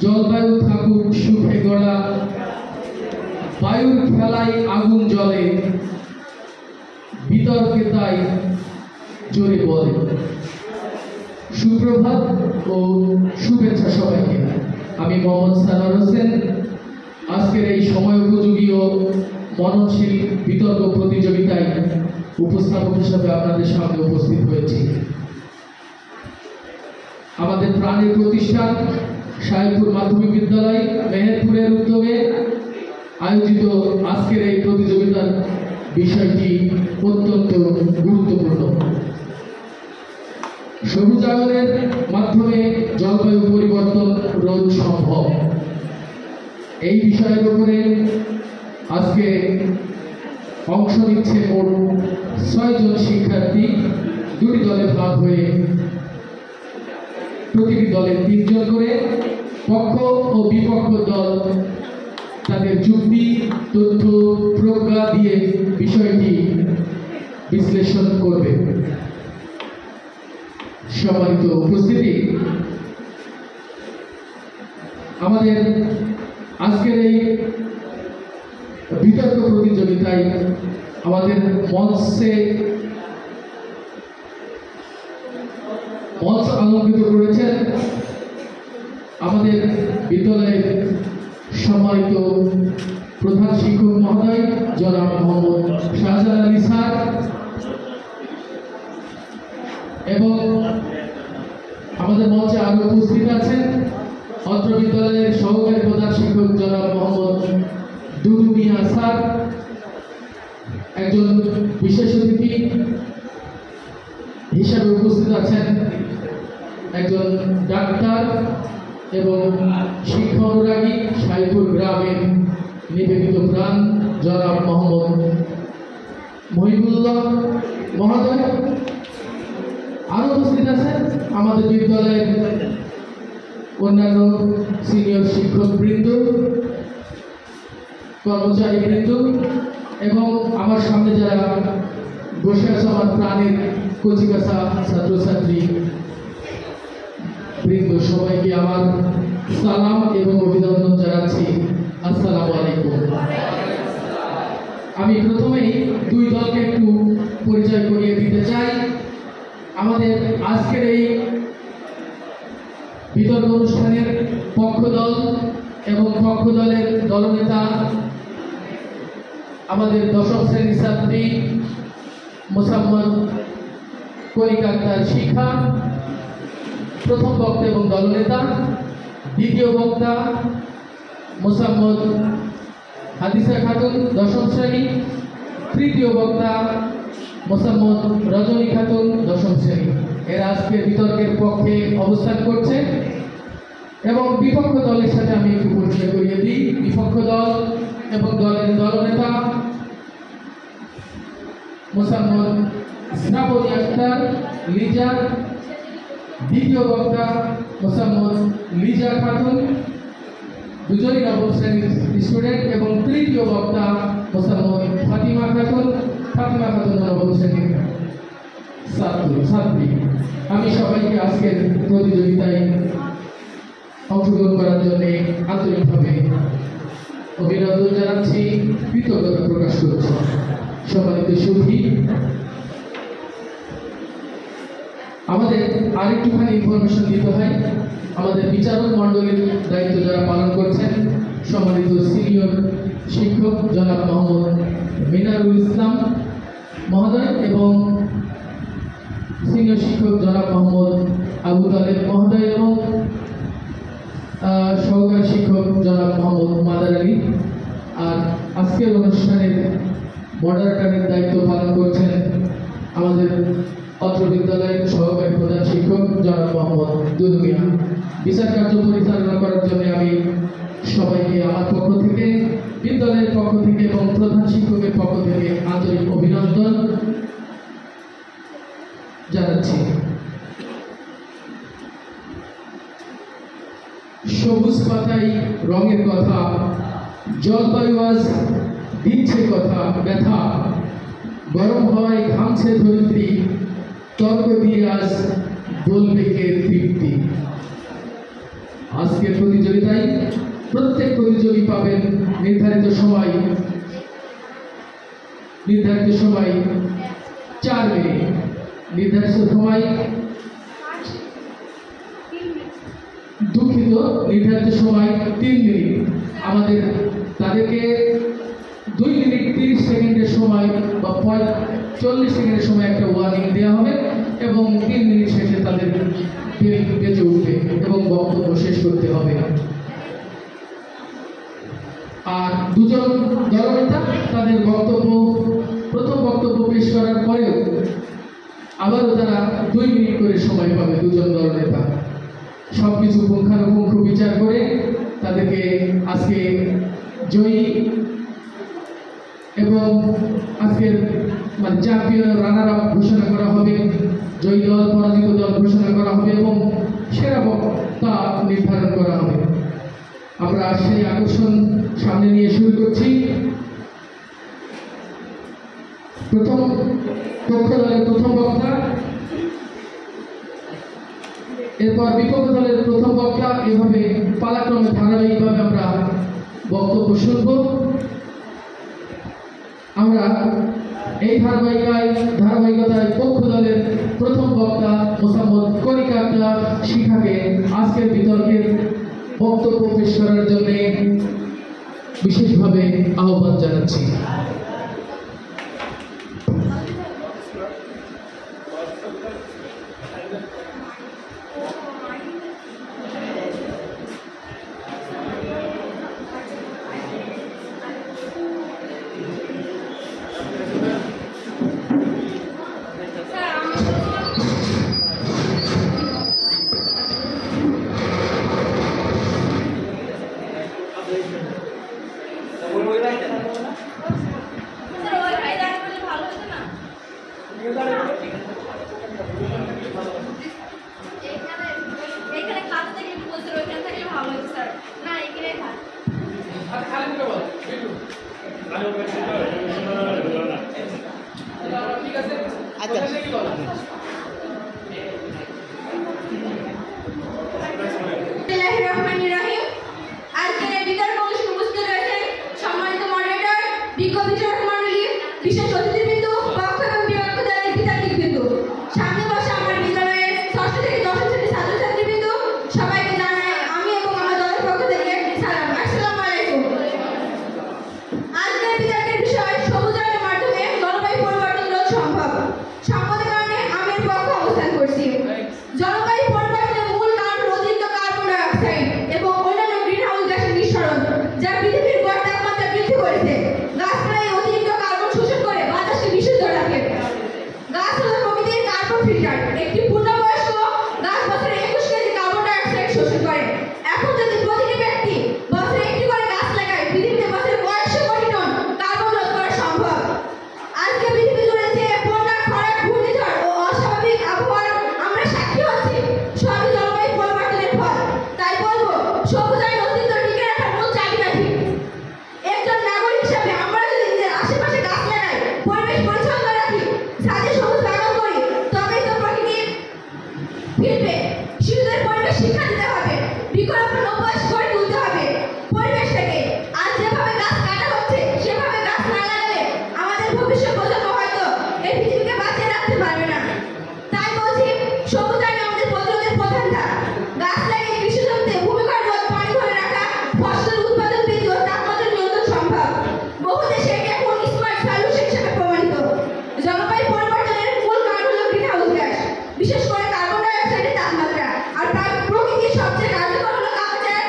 জলবায়ু থাকুক সুখে গড়া, বায়ুর খেলায় আগুন জ্বলে, বিতর্কে তাই জোরে বলে। সুপ্রভাত ও শুভেচ্ছা সবাইকে। আমি মোহাম্মদ সানোয়ার হোসেন আজকের এই সময় উপযোগী ও মননশীল বিতর্ক প্রতিযোগিতায় উপস্থাপক হিসেবে আপনাদের সামনে উপস্থিত হয়েছি। আমাদের প্রাণের প্রতিষ্ঠান সাহেবপুর মাধ্যমিক বিদ্যালয় মেহেরপুরের উদ্যোগে আয়োজিত আজকের এই প্রতিযোগিতার বিষয়টি অত্যন্ত গুরুত্বপূর্ণ। সবুজায়নের মাধ্যমে জলবায়ু পরিবর্তন রোধ সম্ভব, এই বিষয়ের উপরে আজকে অংশ নিচ্ছে মোট 6 জন শিক্ষার্থী। দুটি দলে ভাগ হয়ে প্রতিটি দলে 3 জন করে পক্ষ ও বিপক্ষ দল তাদের যুক্তি, তথ্য, প্রজ্ঞা দিয়ে বিষয়টি বিশ্লেষণ করবে। সম্মানিত উপস্থিতি, আমাদের আজকের এই বিতর্ক প্রতিযোগিতায় আমাদের মঞ্চ আলঙ্কিত করেছেন আমাদের বিদ্যালয়ের সম্মানিত প্রধান শিক্ষক মহোদয় জনাব মোহাম্মদ শাহজাহান আলী স্যার এবং আমাদের মঞ্চে আরো উপস্থিত আছেন অত্র বিদ্যালয়ের সহকারী প্রধান শিক্ষক জনাব মোহাম্মদ দুদু মিয়া স্যার, একজন বিশেষ অতিথি হিসাবে উপস্থিত আছেন একজন ডাক্তার এবং শিক্ষা অনুরাগী সাহেবপুর গ্রামের নিবেদিত প্রাণ জনাব মোহাম্মদ মহিবুল্লাহ মহোদয়। আরো উপস্থিত আছেন আমাদের বিদ্যালয়ের অন্যান্য সিনিয়র শিক্ষক বৃন্দ, কর্মচারী বৃন্দ এবং আমার সামনে যারা বসে আছে আমার প্রাণের কচিকাঁচা ছাত্রছাত্রী বৃন্দ, সবাইকে আমার সালাম এবং অভিনন্দন জানাচ্ছি। আসসালামু আলাইকুম। আমি প্রথমেই দুই দলকে একটু পরিচয় করিয়ে দিতে চাই। আমাদের আজকের এই বিতর্ক অনুষ্ঠানের পক্ষ দল এবং পক্ষ দলের দলনেতা আমাদের 10ম শ্রেণীর ছাত্রী মোসাম্মদ কনিকা আক্তার শিখা, প্রথম বক্তা এবং দলনেতা। দ্বিতীয় বক্তা মোসাম্মদ হাদিসা খাতুন, 10ম শ্রেণী। তৃতীয় বক্তা মোসাম্মদ রজনী খাতুন, 10ম শ্রেণী। এরা আজকে বিতর্কের পক্ষে অবস্থান করছে এবং বিপক্ষ দলের সাথে আমি একটু পরিচয় করিয়ে দিই। বিপক্ষ দল এবং দলের দলনেতা মোসাম্মদ শ্রাবণী আক্তার লিজা, দ্বিতীয় বক্তা মোসাম্মদ লিজা খাতুন, দুজনই 9ম শ্রেণীর স্টুডেন্ট, এবং তৃতীয় বক্তা মোসাম্মদ ফাতিমা খাতুন 9ম শ্রেণীর ছাত্রী। আমি সবাইকে আজকের প্রতিযোগিতায় অংশগ্রহণ করার জন্য আন্তরিকভাবে অভিনন্দন জানাচ্ছি, কৃতজ্ঞতা প্রকাশ করছি। সম্মানিত সুধী, আমাদের আরেকটুখানি ইনফরমেশন দিতে হয়। আমাদের বিচারক মণ্ডলীর দায়িত্ব যারা পালন করছেন সম্মানিত সিনিয়র শিক্ষক জনাব মোহাম্মদ মিনারুল ইসলাম মহোদয় এবং সিনিয়র শিক্ষক জনাব মোহাম্মদ আবু তালেব মহোদয় এবং সহকারী শিক্ষক জনাব মোহাম্মদ মাদার আলী। আর আজকের অনুষ্ঠানের মডারেটরের দায়িত্ব পালন করছেন আমাদের অত্র বিদ্যালয়ের সহকারী প্রধান শিক্ষক জনাব মোহাম্মদ দুদু মিয়া। বিচার কার্য পরিচালনা করার জন্য আমি সবাইকে আমার পক্ষ থেকে, বিদ্যালয়ের পক্ষ থেকে এবং প্রধান শিক্ষকের পক্ষ থেকে আন্তরিক অভিনন্দন জানাচ্ছি। সবুজ পাতায় রঙের কথা, জলবায়ু আজ দিচ্ছে কথা ব্যথা, গরম হওয়ায় ঘামছে ধরিত্রী, তর্ক দিয়ে আজ বলবে কে তৃপ্তি। আজকের প্রতিযোগিতায় প্রত্যেক প্রতিযোগী পাবেন নির্ধারিত সময় 4 মিনিট। নির্ধারিত সময় দুঃখিত, নির্ধারিত সময় 3 মিনিট। আমাদের তাদেরকে 2 মিনিট 30 সেকেন্ডের সময় বা 40 সেকেন্ডের সময় একটা ওয়ার্নিং দেওয়া হবে এবং 3 মিনিট শেষে তাদের বেঁচে উঠবে এবং বক্তব্য শেষ করতে হবে। আর দুজন দলনেতা তাদের প্রথম বক্তব্য পেশ করার পরেও আবারও তারা 2 মিনিট করে সময় পাবে। দুজন দলনেতা সবকিছু পুঙ্খানুপুঙ্খ বিচার করে তাদেরকে আজকে জয়ী এবং আজকের চ্যাম্পিয়ন রানার আপ ঘোষণা করা হবে, জয়ী দল পরাজিত দল ঘোষণা করা হবে এবং সেরা বক্তা নির্ধারণ করা হবে। আমরা সেই আকর্ষণ সামনে নিয়ে শুরু করছি। পক্ষ দলের প্রথম বক্তা, এরপর বিপক্ষ দলের প্রথম বক্তা, এভাবে পালাক্রমে ধারাবাহিকভাবে আমরা বক্তব্য শুনব। আমরা এই ধারাবাহিকতায় পক্ষ দলের প্রথম বক্তা মোসাম্মদ কণিকা শিখাকে আজকের বিতর্কের বক্তব্য পেশ করার জন্য বিশেষভাবে আহ্বান জানাচ্ছি। বিশেষ অতিথিবৃন্দ, পক্ষ এবং বিপক্ষ দলের বিতর্কিতবৃন্দ, সামনে বসা আমার বিদ্যালয়ের ষষ্ঠ থেকে দশম শ্রেণীর ছাত্রছাত্রীবৃন্দ, সবাইকে জানাই আমি এবং আমার দলের পক্ষ থেকে সালাম। আসসালামু আলাইকুম। আজকের বিতর্কের বিষয় সবুজায়নের মাধ্যমে জলবায়ু পরিবর্তন রোধ সম্ভব। সম্মতের কারণে আমি এর পক্ষে অবস্থান করছি। জলবায়ু পরিবর্তনের মূল কারণ অতিরিক্ত কার্বন ডাই অক্সাইড এবং অন্যান্য গ্রিনহাউস গ্যাসের নিঃসরণ, যা পৃথিবীর গড় তাপমাত্রা বৃদ্ধি করেছে। গাছপালা এই অতিরিক্ত কার্বন শোষণ করে বাতাসকে বিশুদ্ধ রাখে। গাছ হলো প্রকৃতির কার্বন ফিল্টার। একটি পূর্ণবয়স্ক গাছ বছরে 21 কেজি কার্বন ডাই অক্সাইড শোষণ করে। এখন যদি প্রতিটি ব্যক্তি বছরে একটি করে গাছ লাগায়, পৃথিবীতে বছরে 100 কোটি টন কার্বন রোধ করা সম্ভব। আজকে পৃথিবী জুড়ে যে বন্যা, খরা, ঘূর্ণিঝড় ও অস্বাভাবিক আবহাওয়ার আমরা সাক্ষী হচ্ছি, সবই জলবায়ু পরিবর্তনের ফল। তাই বলবো, সবুজায়ন অস্তিত্ব টিকে রাখার মূল চাবিকাঠি। একজন নাগরিক হিসেবে আমরা যদি নিজের আশেপাশে গাছ লাগাই, পরিবেশ পরিচ্ছন্ন রাখি, ছাদে সবুজ বাগান করি, তবেই তো প্রকৃতি ফিরবে। শিশুদের পরিবেশ শিক্ষা দিতে হবে, বৃক্ষরোপণ অভ্যাস গড়ে তুলতে হবে পরিবেশ থেকে। আজ যেভাবে গাছ কাটা হচ্ছে, সেভাবে গাছ না লাগালে আমাদের ভবিষ্যৎ প্রজন্ম হয়তো এই পৃথিবীকে বাঁচিয়ে রাখতে পারবে না। তাই বলছি, সবুজায়ন আমাদের প্রতিরোধের প্রধান ধাপ। গাছ লাগিয়ে কৃষি জমিতে ভূমিকম্প রোধ, পানি ধরে রাখা, ফসলের উৎপাদন বৃদ্ধি ও তাপমাত্রা নিয়ন্ত্রণ সম্ভব। বহু দেশে এটি এখন স্মার্ট সলিউশন হিসেবে প্রমাণিত। জলবায়ু পরিবর্তনের মূল কারণ হলো গ্রিনহাউস গ্যাস, বিশেষ করে কার্বন ডাই অক্সাইডের তাপমাত্রা। আর প্রকৃতির সবচেয়ে কার্যকর হলো কাপচার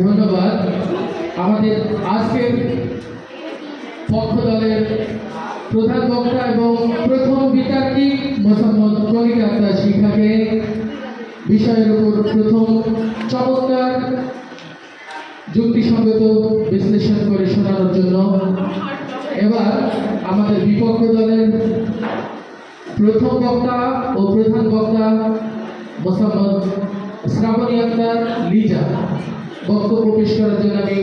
ধন্যবাদ। আমাদের আজকের পক্ষ দলের প্রধান বক্তা এবং প্রথম বিতর্কী মোসাম্মদ কলিক আক্তার শিখাকে বিষয়ের উপর প্রথম চমৎকার যুক্তিসঙ্গত বিশ্লেষণ করে শোনানোর জন্য এবার আমাদের বিপক্ষ দলের প্রথম বক্তা ও প্রধান বক্তা মোসাম্মদ শ্রাবণী আক্তার লিজা বক্তব্য পেশ করার জন্য আমি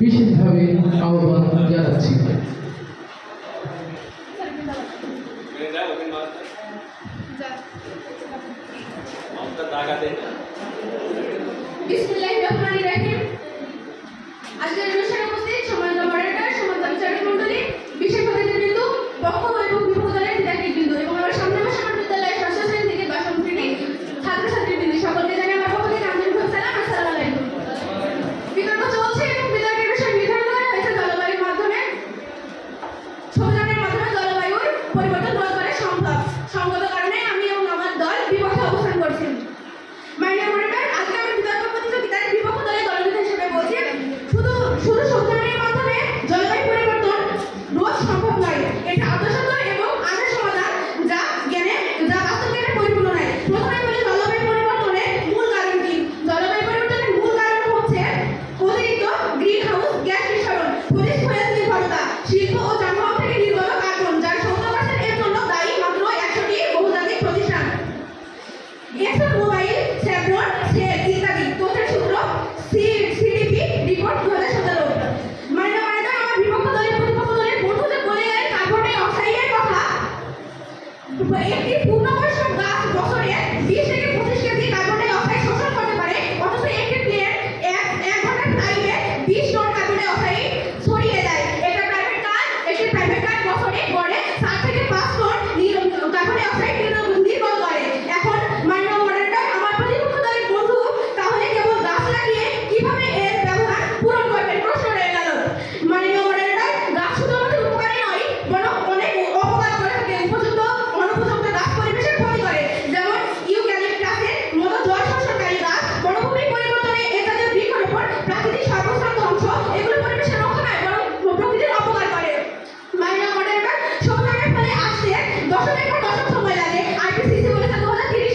বিশেষভাবে আহ্বান জানাচ্ছি। বিসমিল্লাহিররহমানিররহিম। আজকের অনুষ্ঠানে উপস্থিত সম্মানিত মডারেটর, সম্মানিত বিচারক মণ্ডলী, বিশেষ অতিথিবৃন্দ, পক্ষ এবং বিপক্ষ দলের বিধায়কবৃন্দ এবং আমার সামনে বসা আমার বিদ্যালয়ের ষষ্ঠ শ্রেণী থেকে দশম শ্রেণী ছাত্রছাত্রীবৃন্দ সকলকে জানাই আমার পক্ষ থেকে আন্তরিক সালাম। আসসালামু আলাইকুম। বিতর্ক চলছে এবং বিতর্কের বিষয় নির্ধারণ করা হয়েছে জলবায়ুর মাধ্যমে। সৌরজনের মাধ্যমে জলবায়ুর পরিবর্তন রোধ করা সম্ভব। সঙ্গত কারণে আমি এবং আমার দল বিপক্ষে অবস্থান করছি। মাননীয় মডারেটর, আজকে আমি বিতর্ক প্রতিযোগিতার বিপক্ষ দলের দলনেতা হিসেবে বলছি, শুধু সৌরজনের মাধ্যমে জলবায়ু পরিবর্তন রোধ সম্ভব নয়। এটা আদর্শত এবং আধা সমাধান যা বাস্তব জ্ঞানে পরিপূর্ণ নয়। প্রথমে বলি জলবায়ু পরিবর্তনের মূল কারণ কি। জলবায়ু পরিবর্তনের মূল কারণ হচ্ছে অতিরিক্ত গ্রিন হাউস গ্যাস নিঃসরণ, খনিজ তেল নির্ভরতা, শিল্প ও যানবাহন থেকে নির্গত কার্বন, যার 70% এর জন্য দায়ী মাত্র 100টি বহুজাতিক প্রতিষ্ঠান। এক্সন মোবাইল, সেভরন, সেল ইত্যাদি। তথ্যের সূত্র সিডিপি রিপোর্ট 2017। মাননীয় মডারেটর, আমার বিপক্ষ দলের প্রতিপক্ষ দলের বন্ধুদের বলে গেলেন কার্বন ডাই অক্সাইডের কথা। একটি পূর্ণবয়স্ক গাছ বছরে 20 থেকে 25 কেজি কার্বন ডাই অক্সাইড শোষণ করতে পারে, অথচ একটি প্লেন এক ঘন্টার ফ্লাইটে 20 টন কার্বন ডাই অক্সাইড ছড়িয়ে দেয়। একটি প্রাইভেট কার বছরে গড়ে 7 থেকে 5 টন কার্বন ডাই অক্সাইড নির্গত করে। এখন মাননীয় মডারেটর, আমার প্রতিপক্ষ দলের বন্ধু তাহলে কেবল গাছ লাগিয়ে কিভাবে এর ব্যবহার পূরণ করবেন প্রশ্ন রয়ে গেল। মাননীয় মডারেটর, গাছ শুধুমাত্র উপকারী নয়, বরং অনেক অপকার করে থাকে। অনুপযুক্ত গাছ পরিবেশের ক্ষতি করে, যেমন ইউক্যালিপটাসের মতো জল শোষণকারী গাছ, বনভূমি পরিবর্তনে এ জাতীয় বৃক্ষরোপণ, প্রাকৃতিক সর্বস্থান ধ্বংস, এগুলো পরিবেশের রক্ষা নয় বরং প্রকৃতির অপকার করে। মাননীয় মডারেটর, সৌরজনের ফলে আসতে দশকের পর দশক সময় লাগে। আইপিসিসি বলেছে 2030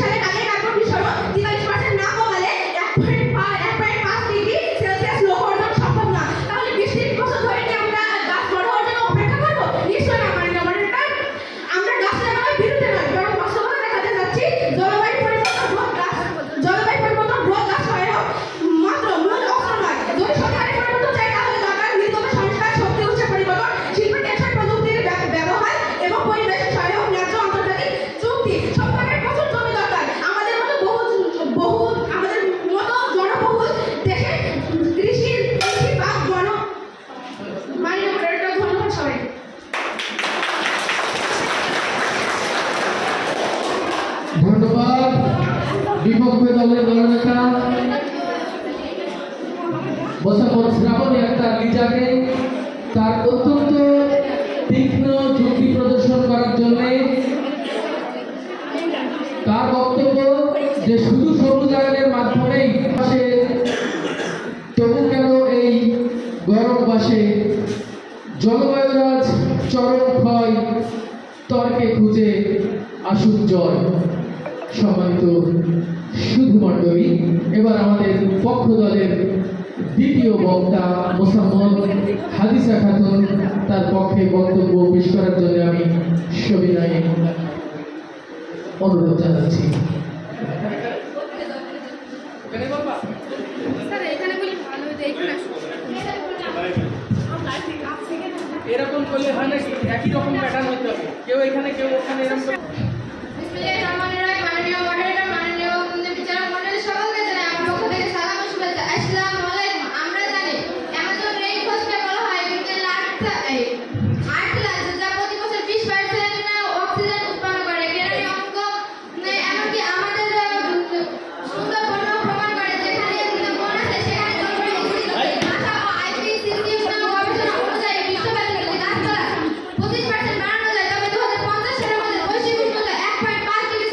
সালের আগে কার্বন নিঃসরণ 43% না কমালে 1.5 ডিগ্রি সেলসিয়াস লক্ষ্য অর্জন সম্ভব না। তাহলে 20-30 বছর ধরে কি আমরা গাছ বড় হওয়ার জন্য অপেক্ষা করবো? নিশ্চয় না। মাননীয় মডারেটর, আমরা গাছ লাগানোর বিরুদ্ধে নয়, বরং বাস্তবতা দেখাতে যাচ্ছি জলবায়ু পরিবর্তন রোধ গাছ সহায়ক মাত্র মূল অস্ত্র নয়। যদি সরকারের পরিবর্তন চাই তাহলে দরকার নির্গত সংস্কার, শক্তি উৎসের পরিবর্তন, শিল্পের টেকসই প্রযুক্তির ব্যবহার এবং পরিবেশ সহায়ক ন্যায্য আন্তর্জাতিক চুক্তি। সরকারের প্রচুর জমি দরকার। আমাদের মতো জনবহুল দেশে কৃষি বা বন। মাননীয় মডারেটর, ধন্যবাদ সবাইকে। ধন্যবাদ বিপক্ষ দলের দলনেতা মোসাম্মদ শ্রাবণী আক্তার লিজাকে তার অত্যন্ত তীক্ষ্ণ যুক্তি প্রদর্শন করার জন্য। তার বক্তব্য যে শুধু সবুজায়নের মাধ্যমেই আসে, তবু কেন এই গরম মাসে জলবায়ুরাজ চরম ক্ষয়, তর্কে খুঁজে আসুক জয়। সম্মানিত শুধু মণ্ডলী, এবার আমাদের পক্ষ দলের দ্বিতীয় বক্তা মোসাম্মদ হাদিসা খাতুন তার পক্ষে বক্তব্য পেশ করার জন্য আমি সবিনয়ে অনুরোধ জানাচ্ছি। এরকম করলে হয় না, একই রকম প্যাটার্ন হতে হবে, কেউ এখানে কেউ ওখানে এরকম। মাননীয় মডারেটর, মাননীয় বিচারক মণ্ডলী, সকলকে জানাই আমার পক্ষ থেকে সালাম ও শুভেচ্ছা। আসসালামু আলাইকুম। আমরা জানি অ্যামাজন রেইনফরেস্টকে বলা হয় আটলাস, যা প্রতি বছর 20% অক্সিজেন উৎপন্ন করে। কেরানি অঙ্ক এমনকি আমাদের সুন্দরবন প্রমাণ করে, যেখানে বন আছে সেখানে জলবায়ু বিস্তৃত। নাসা ও আইপিসিসি গবেষণা অনুযায়ী বিশ্বব্যাপী যদি গাছপালা 25% বাড়ানো যায়, তবে 2050 সালের মধ্যে বৈশ্বিক উষ্ণতা 1.5 ডিগ্রি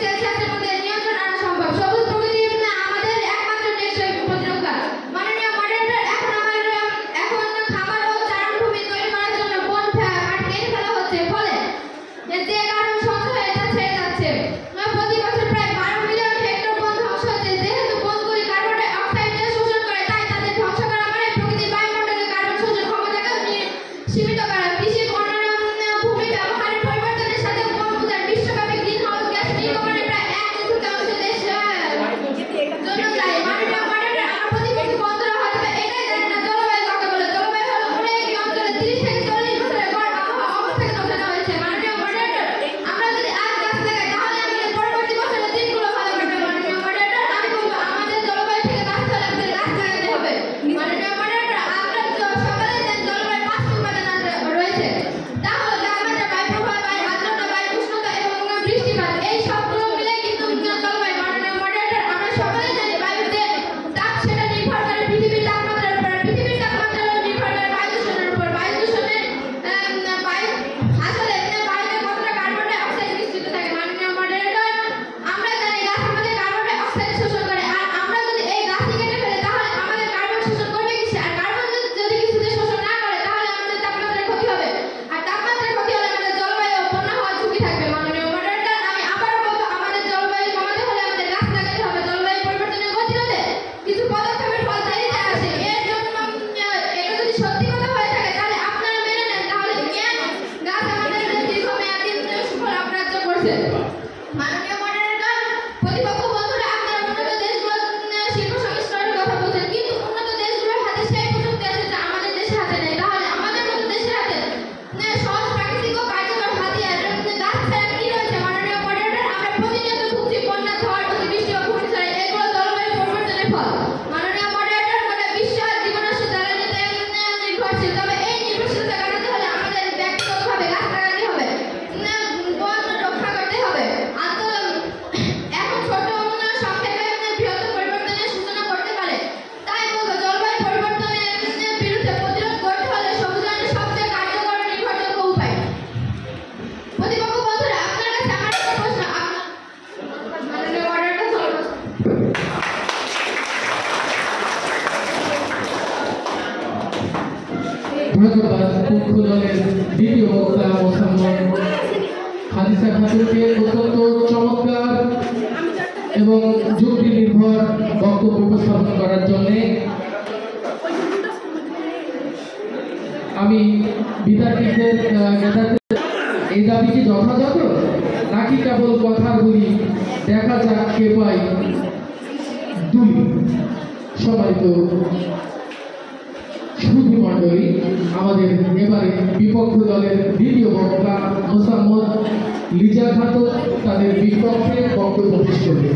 ধন্যবাদ পক্ষ দলের দ্বিতীয় বক্তা মোসাম্মদ খাদিজা খাতুনকে অত্যন্ত চমৎকার এবং যুক্তি নির্ভর বক্তব্য উপস্থাপন করার জন্য। আমি বিদ্যার্থীদের এই দাবি কি যথাযথ নাকি কেবল কথার বলি, দেখা যাক কে পাই দুই। সম্মানিত সুধী মণ্ডলী, আমাদের এবারে বিপক্ষ দলের দ্বিতীয় বক্তা মোসাম্মদ লিজা খাতুন তাদের বিপক্ষে বক্তব্য পেশ করবে।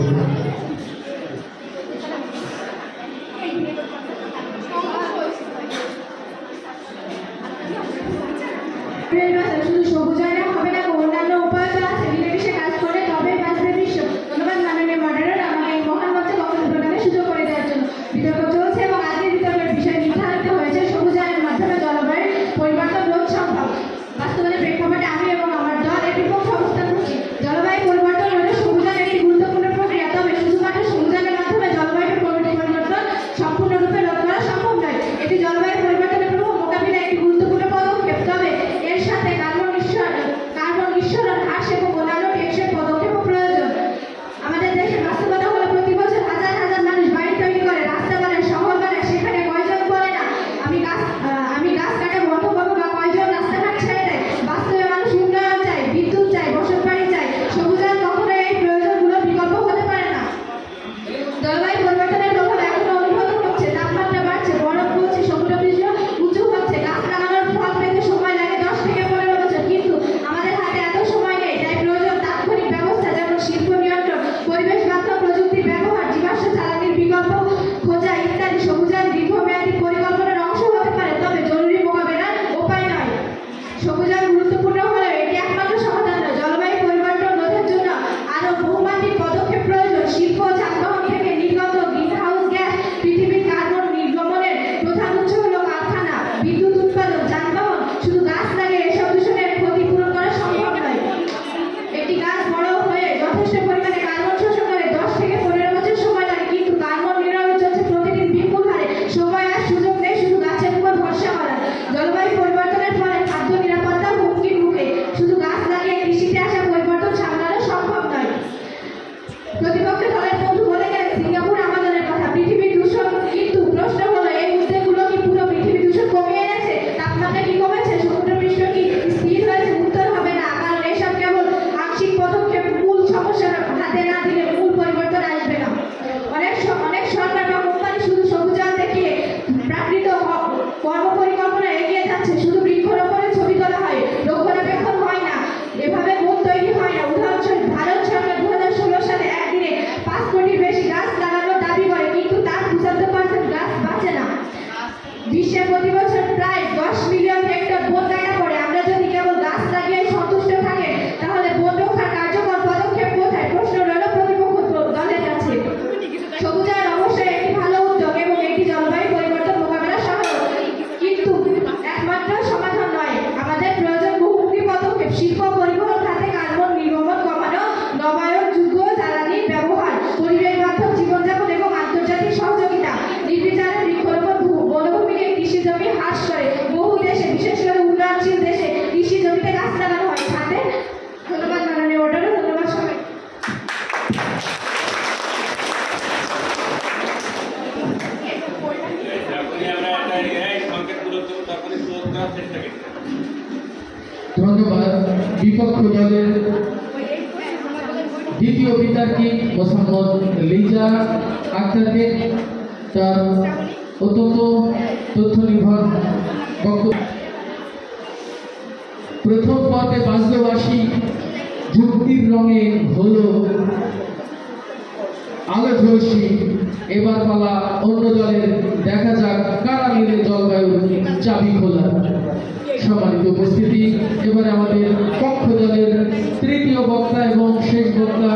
শুধু সবুজায়ন হবে না, অন্যান্য উপায় তো আছে। মিলেমিশে কাজ করে তবেই বাঁচবে বিশ্ব। ধন্যবাদ মাননীয় মডারেটর আমাকে এই মহান মঞ্চে বক্তব্য প্রদানের সুযোগ করে দেওয়ার জন্য। বিতর্ক চলছে এবং আজকের বিতর্কের বিষয় নির্ধারিত হয়েছে সবুজায়নের মাধ্যমে জলবায়ুর পরিবর্তন রোধ সম্ভব। বাস্তবায়নের প্রেক্ষাপটে আমি এবং আমার দল এর বিপক্ষে অবস্থান করছি। জলবায়ু পরিবর্তন রোধে সবুজায়ন একটি গুরুত্বপূর্ণ প্রক্রিয়া, তবে শুধুমাত্র সবুজায়নের মাধ্যমে জলবায়ুর পরিবর্তন সম্পূর্ণরূপে রোধ করা সম্ভব নয়। এটি জলবায়ু পরিবর্তনের প্রভাব মোকাবিলায় একটি গুরুত্বপূর্ণ পদক্ষেপ, তবে এর সাথে কার্বন নিঃসরণ হ্রাস এবং অন্যান্য টেকসই পদক্ষেপও প্রয়োজন। আমাদের দেশের বাস্তবতা হলো প্রতি বছর হাজার হাজার মানুষ বাড়ি তৈরি করে, রাস্তা বানায়, শহর বানায়, সেখানে কয়জন বলে না আমি গাছ কাটা বন্ধ করবো, বা কয়জন রাস্তাঘাট ছেড়ে দেয়। বাস্তবে মানুষ উন্নয়ন চায়, বিদ্যুৎ চায়, বসত বাড়ি চায়। সবুজায়ন কখনো এই প্রয়োজনগুলোর বিকল্প হতে পারে না। জলবায়ু পরিবর্তনের প্রভাব এখনো অনুভূত হচ্ছে, তাপমাত্রা বাড়ছে, বরফ গলছে, সমুদ্র পৃষ্ঠ উঁচু হচ্ছে। গাছ লাগানোর ফল পেতে সময় লাগে 10 থেকে 15 বছর, কিন্তু আমাদের হাতে এত সময় নেই। তাই প্রয়োজন তাৎক্ষণিক ব্যবস্থা, যেমন শিল্প নিয়ন্ত্রণ, পরিবেশ বান্ধব প্রযুক্তির ব্যবহার, জীবাশ্ম জ্বালানির বিকল্প খোঁজা ইত্যাদি। সবুজায়ন দীর্ঘমেয়াদী পরিকল্পনার অংশ হতে পারে, তবে জরুরি মোকাবেলার উপায় নয়। সবুজায়ন গুরুত্বপূর্ণ হলেও এটি একমাত্র সমাধান নয়। জলবায়ু পরিবর্তন রোধের জন্য আরও বহুমাত্রিক পদক্ষেপ প্রয়োজন। শিল্প যানবাহন থেকে নির্গত গ্রিনহাউস গ্যাস পৃথিবীর কার্বন নির্গমনের প্রধান উৎস হলো কারখানা, বিদ্যুৎ উৎপাদন, যানবাহন। শুধু গাছ লাগিয়ে এসব দূষণের ক্ষতিপূরণ করা সম্ভব নয়। একটি গাছ বড় হয়ে যথেষ্ট পরিমাণে কার্বন শোষণ করে 10 থেকে 15 বছর সময় লাগে, কিন্তু কার্বন নির্গমন চলছে প্রতিদিন বিপুল হারে। সময় আর সুযোগ নেই শুধু গাছের উপর ভরসা করার। জলবায়ু পরিবর্তনের ফলে খাদ্য নিরাপত্তা হুমকির মুখে। শুধু গাছ লাগিয়ে কৃষিতে আসা পরিবর্তন সামলানো সম্ভব নয়। প্রতিপক্ষের দলের বন্ধু বলে গেলেন সিঙ্গাপুর আমাজনের কথা, পৃথিবীর দূষণ। কিন্তু প্রশ্ন হলো, এই উদ্যোগগুলো কি পুরো পৃথিবীর দূষণ কমিয়ে এনেছে? তাপমাত্রা কি কমেছে? সমুদ্র পৃষ্ঠ কি স্থির হয়েছে? উত্তর হবে না, কারণ এসব কেবল আংশিক পদক্ষেপ। মূল সমস্যা হাতে না দিলে মূল পরিবর্তন আসবে না। অনেক সরকার বা কোম্পানি শুধু সবুজায়ন দেখিয়ে প্রাকৃতিক কর্মপরিকল্পনা এগিয়ে যাচ্ছে। শুধু বৃক্ষরোপণের ছবি তোলা হয়, রক্ষণাবেক্ষণ হয় না, এভাবে বন তৈরি হয় না। উদাহরণস্বরূপ ভারত সরকার 2016 সালে একদিনে 5 কোটির বেশি গাছ লাগানোর দাবি করে, কিন্তু তার 75% গাছ বাঁচে না। বিশ্বে প্রতি বছর প্রায় 10 মিলিয়ন হেক্টর বন কাটা পড়ে। আমরা যদি কেবল গাছ লাগিয়ে সন্তুষ্ট থাকে, তাহলে বন রক্ষার কার্যকর পদক্ষেপ কোথায়? প্রশ্ন রইল প্রতিপক্ষ দলের কাছে। সবুজায়ন অবশ্যই একটি ভালো উদ্যোগ এবং এটি জলবায়ু পরিবর্তন মোকাবেলা সহায়ক, কিন্তু একমাত্র সমাধান নয়। আমাদের প্রয়োজন বহুমুখী পদক্ষেপ। শিল্প পরিবহন খাতে কার্বন নির্গমন কমানো, নবায়নযোগ্য জ্বালানির ব্যবহার, পরিবেশ বান্ধব জীবনযাপন এবং আন্তর্জাতিক সহযোগিতা। নির্বিচারে বৃক্ষরোপণ বনভূমিকে কৃষি জমি হ্রাস করে। বহু দেশে, বিশেষ করে উন্নয়নশীল দেশে, কৃষি জমিতে গাছ লাগানো হয়। খাতে ধন্যবাদ মাননীয় মডারেটর, ধন্যবাদ সবাই। ধন্যবাদ বিপক্ষ দলের দ্বিতীয় বিতর্কী মোসাম্মদ লিজা আক্তারকে তার অত্যন্ত তথ্য নির্ভর বক্তব্য। প্রথম পর্বে বাঁচবাসী যুক্তির রঙে হলো আলো ঝলসি। এবার পালা অন্য দলের, দেখা যাক কারা মিলে জলবায়ুর চাবি খোলা। সম্মানিত উপস্থিতি, এবারে আমাদের পক্ষ দলের তৃতীয় বক্তা এবং শেষ বক্তা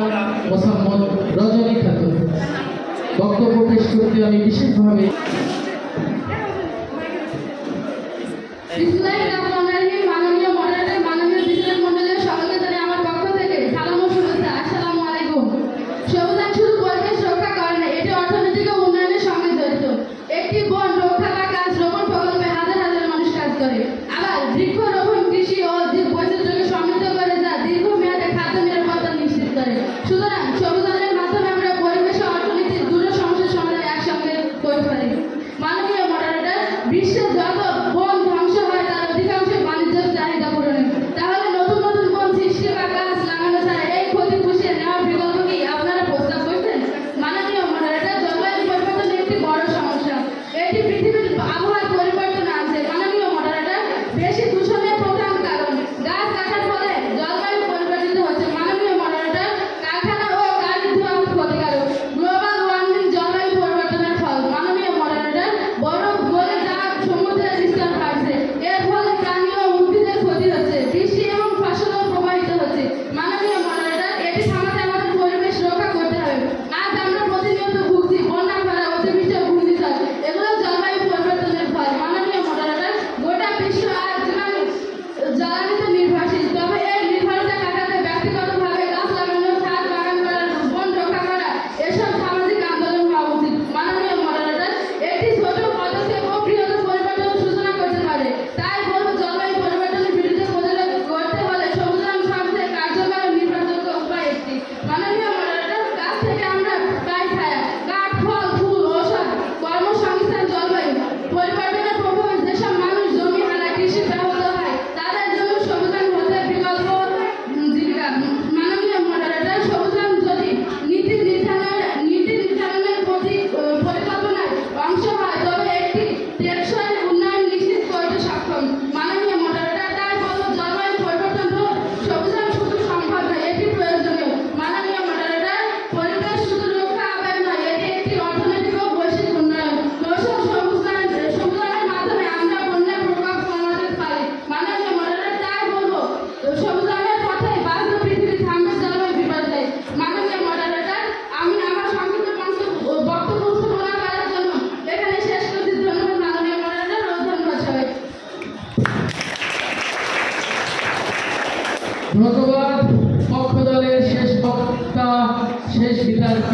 মোসাম্মদ রজনী খাতুন বক্তব্য পেশ করতে আমি বিশেষভাবে মাননীয় মডারেটর, মাননীয় বিদ্যুৎ মন্ডলের সকলকে জানাই আমার পক্ষ থেকে সালাম ও শুভেচ্ছা। আসসালামু আলাইকুম। সবুজায়ন শুধু পরিবেশ রক্ষা করে না, এটি অর্থনৈতিক ও উন্নয়নের সঙ্গে জড়িত। একটি বন রক্ষা বা গাছ রোপণ প্রকল্পে হাজার হাজার মানুষ কাজ করে।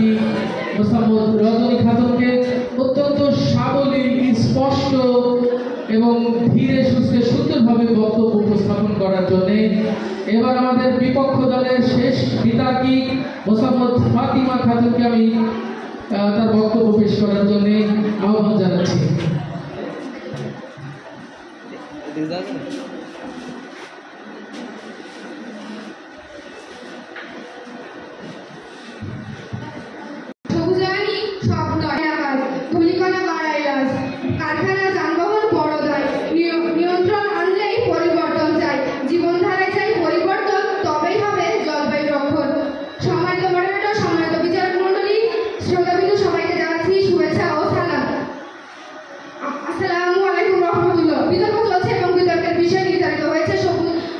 প্রার্থী মোসাম্মদ রজনী খাতুনকে অত্যন্ত সাবলীল, স্পষ্ট এবং ধীরে সুস্থে সুন্দরভাবে বক্তব্য উপস্থাপন করার জন্যে এবার আমাদের বিপক্ষ দলের শেষ বিতর্কী মোসাম্মদ ফাতিমা খাতুনকে আমি তার বক্তব্য পেশ করার জন্য আহ্বান জানাচ্ছি। সবুজায়নী সব নয় আকাশ, ধূলিকণা বাড়াই রাজ, কারখানা যানবাহন বড় দায়, নিয়ন্ত্রণ আনলেই পরিবর্তন চাই, জীবনধারায় চাই পরিবর্তন, তবেই হবে জলবায়ু রক্ষণ। সম্মানিত মডারেটর, সম্মানিত বিচারক মণ্ডলী, শ্রোতাবিন্দু সবাইকে জানাচ্ছি শুভেচ্ছা ও সালাম। আসসালামু আলাইকুম রহমতুল্লাহ। বিতর্ক চলছে এবং বিতর্কের বিষয় নির্ধারিত হয়েছে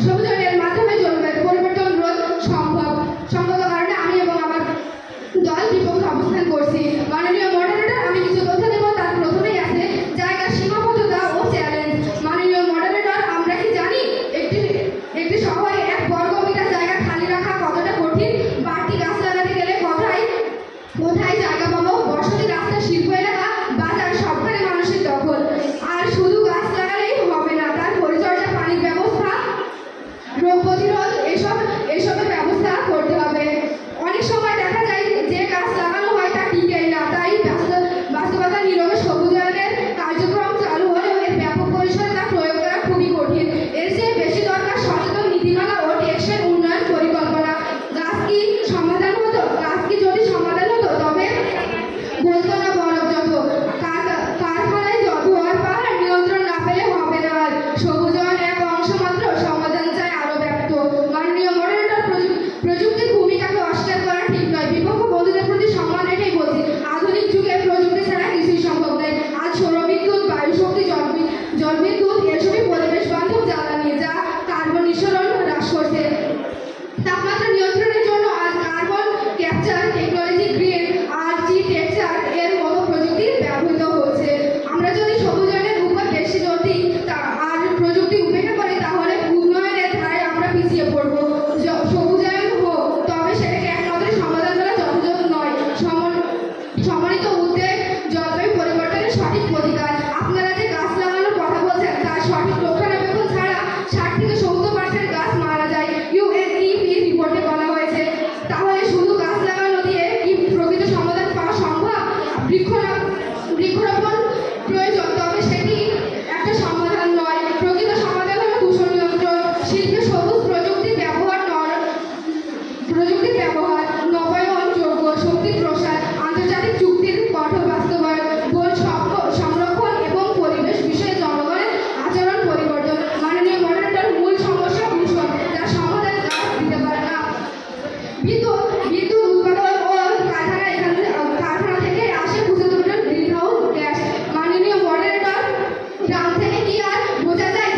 সবুজায়নের মাধ্যমে জলবায়ু পরিবর্তন রোধ সম্ভব। সঙ্গত কারণে আমি এবং আমার দল বিপক্ষে অবস্থান করছি। মাননীয় মডারেটর, আমি কিছু তথ্য দেব। তার প্রথমেই আছে জায়গার সীমাবদ্ধতা ও চ্যালেঞ্জ। মাননীয় মডারেটর, আমরা কি জানি একটি শহরে 1 বর্গ মিটার জায়গা খালি রাখা কতটা কঠিন? বাড়তি গাছ লাগাতে গেলে কোথায় জায়গা পাবো? বসতি, রাস্তা, শিল্প এলাকা, বাজার সবখানে মানুষের দখল। আর শুধু গাছ লাগালেই হবে না, তার পরিচর্যা, পানির ব্যবস্থা, রোগ প্রতিরোধ এসবের ব্যবস্থা করতে হবে। অনেক সময় দেখা যায় যে গাছ লাগানো হয় তা টিকেই না, তাই বাস্তবতা নীরবে সবুজায়নের কার্যক্রম চালু হলেও এর ব্যাপক পরিসরে তা প্রয়োগ করা খুবই কঠিন। এর চেয়ে বেশি দরকার সচেতন নীতিমালা ও টেকসই উন্নয়ন পরিকল্পনা। গাছ কি সমাধান হতো? গাছ কি যদি সমাধান হতো তবে বলতো না বরফ যত, কারখানায় ধোঁয়ার পাহাড়, নিয়ন্ত্রণ না পেলে হবে না আর। সবুজায়ন এক অংশ মাত্র, সমাধান চাই আরো ব্যক্ত। মাননীয় মডারেটর, প্রযুক্তির ভূমিকাকে অস্বীকার করা ঠিক নয়। বিপক্ষ বন্ধুদের প্রতি সম্মান রেখেই বলছি, আধুনিক যুগে প্রযুক্তি ছাড়া কিছুই সম্ভব নয়। আজ সৌরবিদ্যুৎ, বায়ুশক্তি, জলবিদ্যুৎ এসবই পরিবেশ বান্ধব জ্বালানি, যা কার্বন নিঃসরণ হ্রাস করছে। তাপমাত্রা নিয়ন্ত্রণের জন্য আজ carbon capture technology, green architecture এর মতো প্রযুক্তি ব্যবহৃত হচ্ছে। আমরা যদি সবুজায়নের উপর বেশি জোর দিই আর প্রযুক্তি উপেক্ষা করি, তাহলে উন্নয়নের ধারায় আমরা পিছিয়ে পড়ব। সবুজায়ন হোক, তবে সেটাকে একমাত্র সমাধান করা যথাযথ নয়। সম্মানিত উদ্যোগ জলবায়ু পরিবর্তনের সঠিক প্রতিকার। আপনারা যে গাছ লাগানোর কথা বলছেন তার সঠিক রক্ষণাবেক্ষণ ছাড়া 60 থেকে 70% গাছ মারা যায়, UNEP রিপোর্টে বলা হয়েছে। তাহলে শুধু গাছ লাগানো দিয়ে কি প্রকৃত সমাধান পাওয়া সম্ভব? বৃক্ষরোপণ প্রয়োজন, তবে সেটি একটা সমাধান নয়। প্রকৃত সমাধান হলো দূষণ নিয়ন্ত্রণ, শিল্পে সবুজ প্রযুক্তির ব্যবহার, নবায়নযোগ্য শক্তির প্রসার, আন্তর্জাতিক চুক্তির কঠোর বাস্তবায়ন, বন সংরক্ষণ এবং পরিবেশ বিষয়ে জনগণের আচরণ পরিবর্তন। মাননীয় মডারেটর, মূল সমস্যা দূষণ, যার সমাধান গাছ দিতে পারে না। বিদ্যুৎ উৎপাদন ও কারখানা থেকে আসে 75 গ্রিনহাউস গ্যাস। মাননীয় মডারেটর, গ্রাম থেকে কি আর বোঝা যায়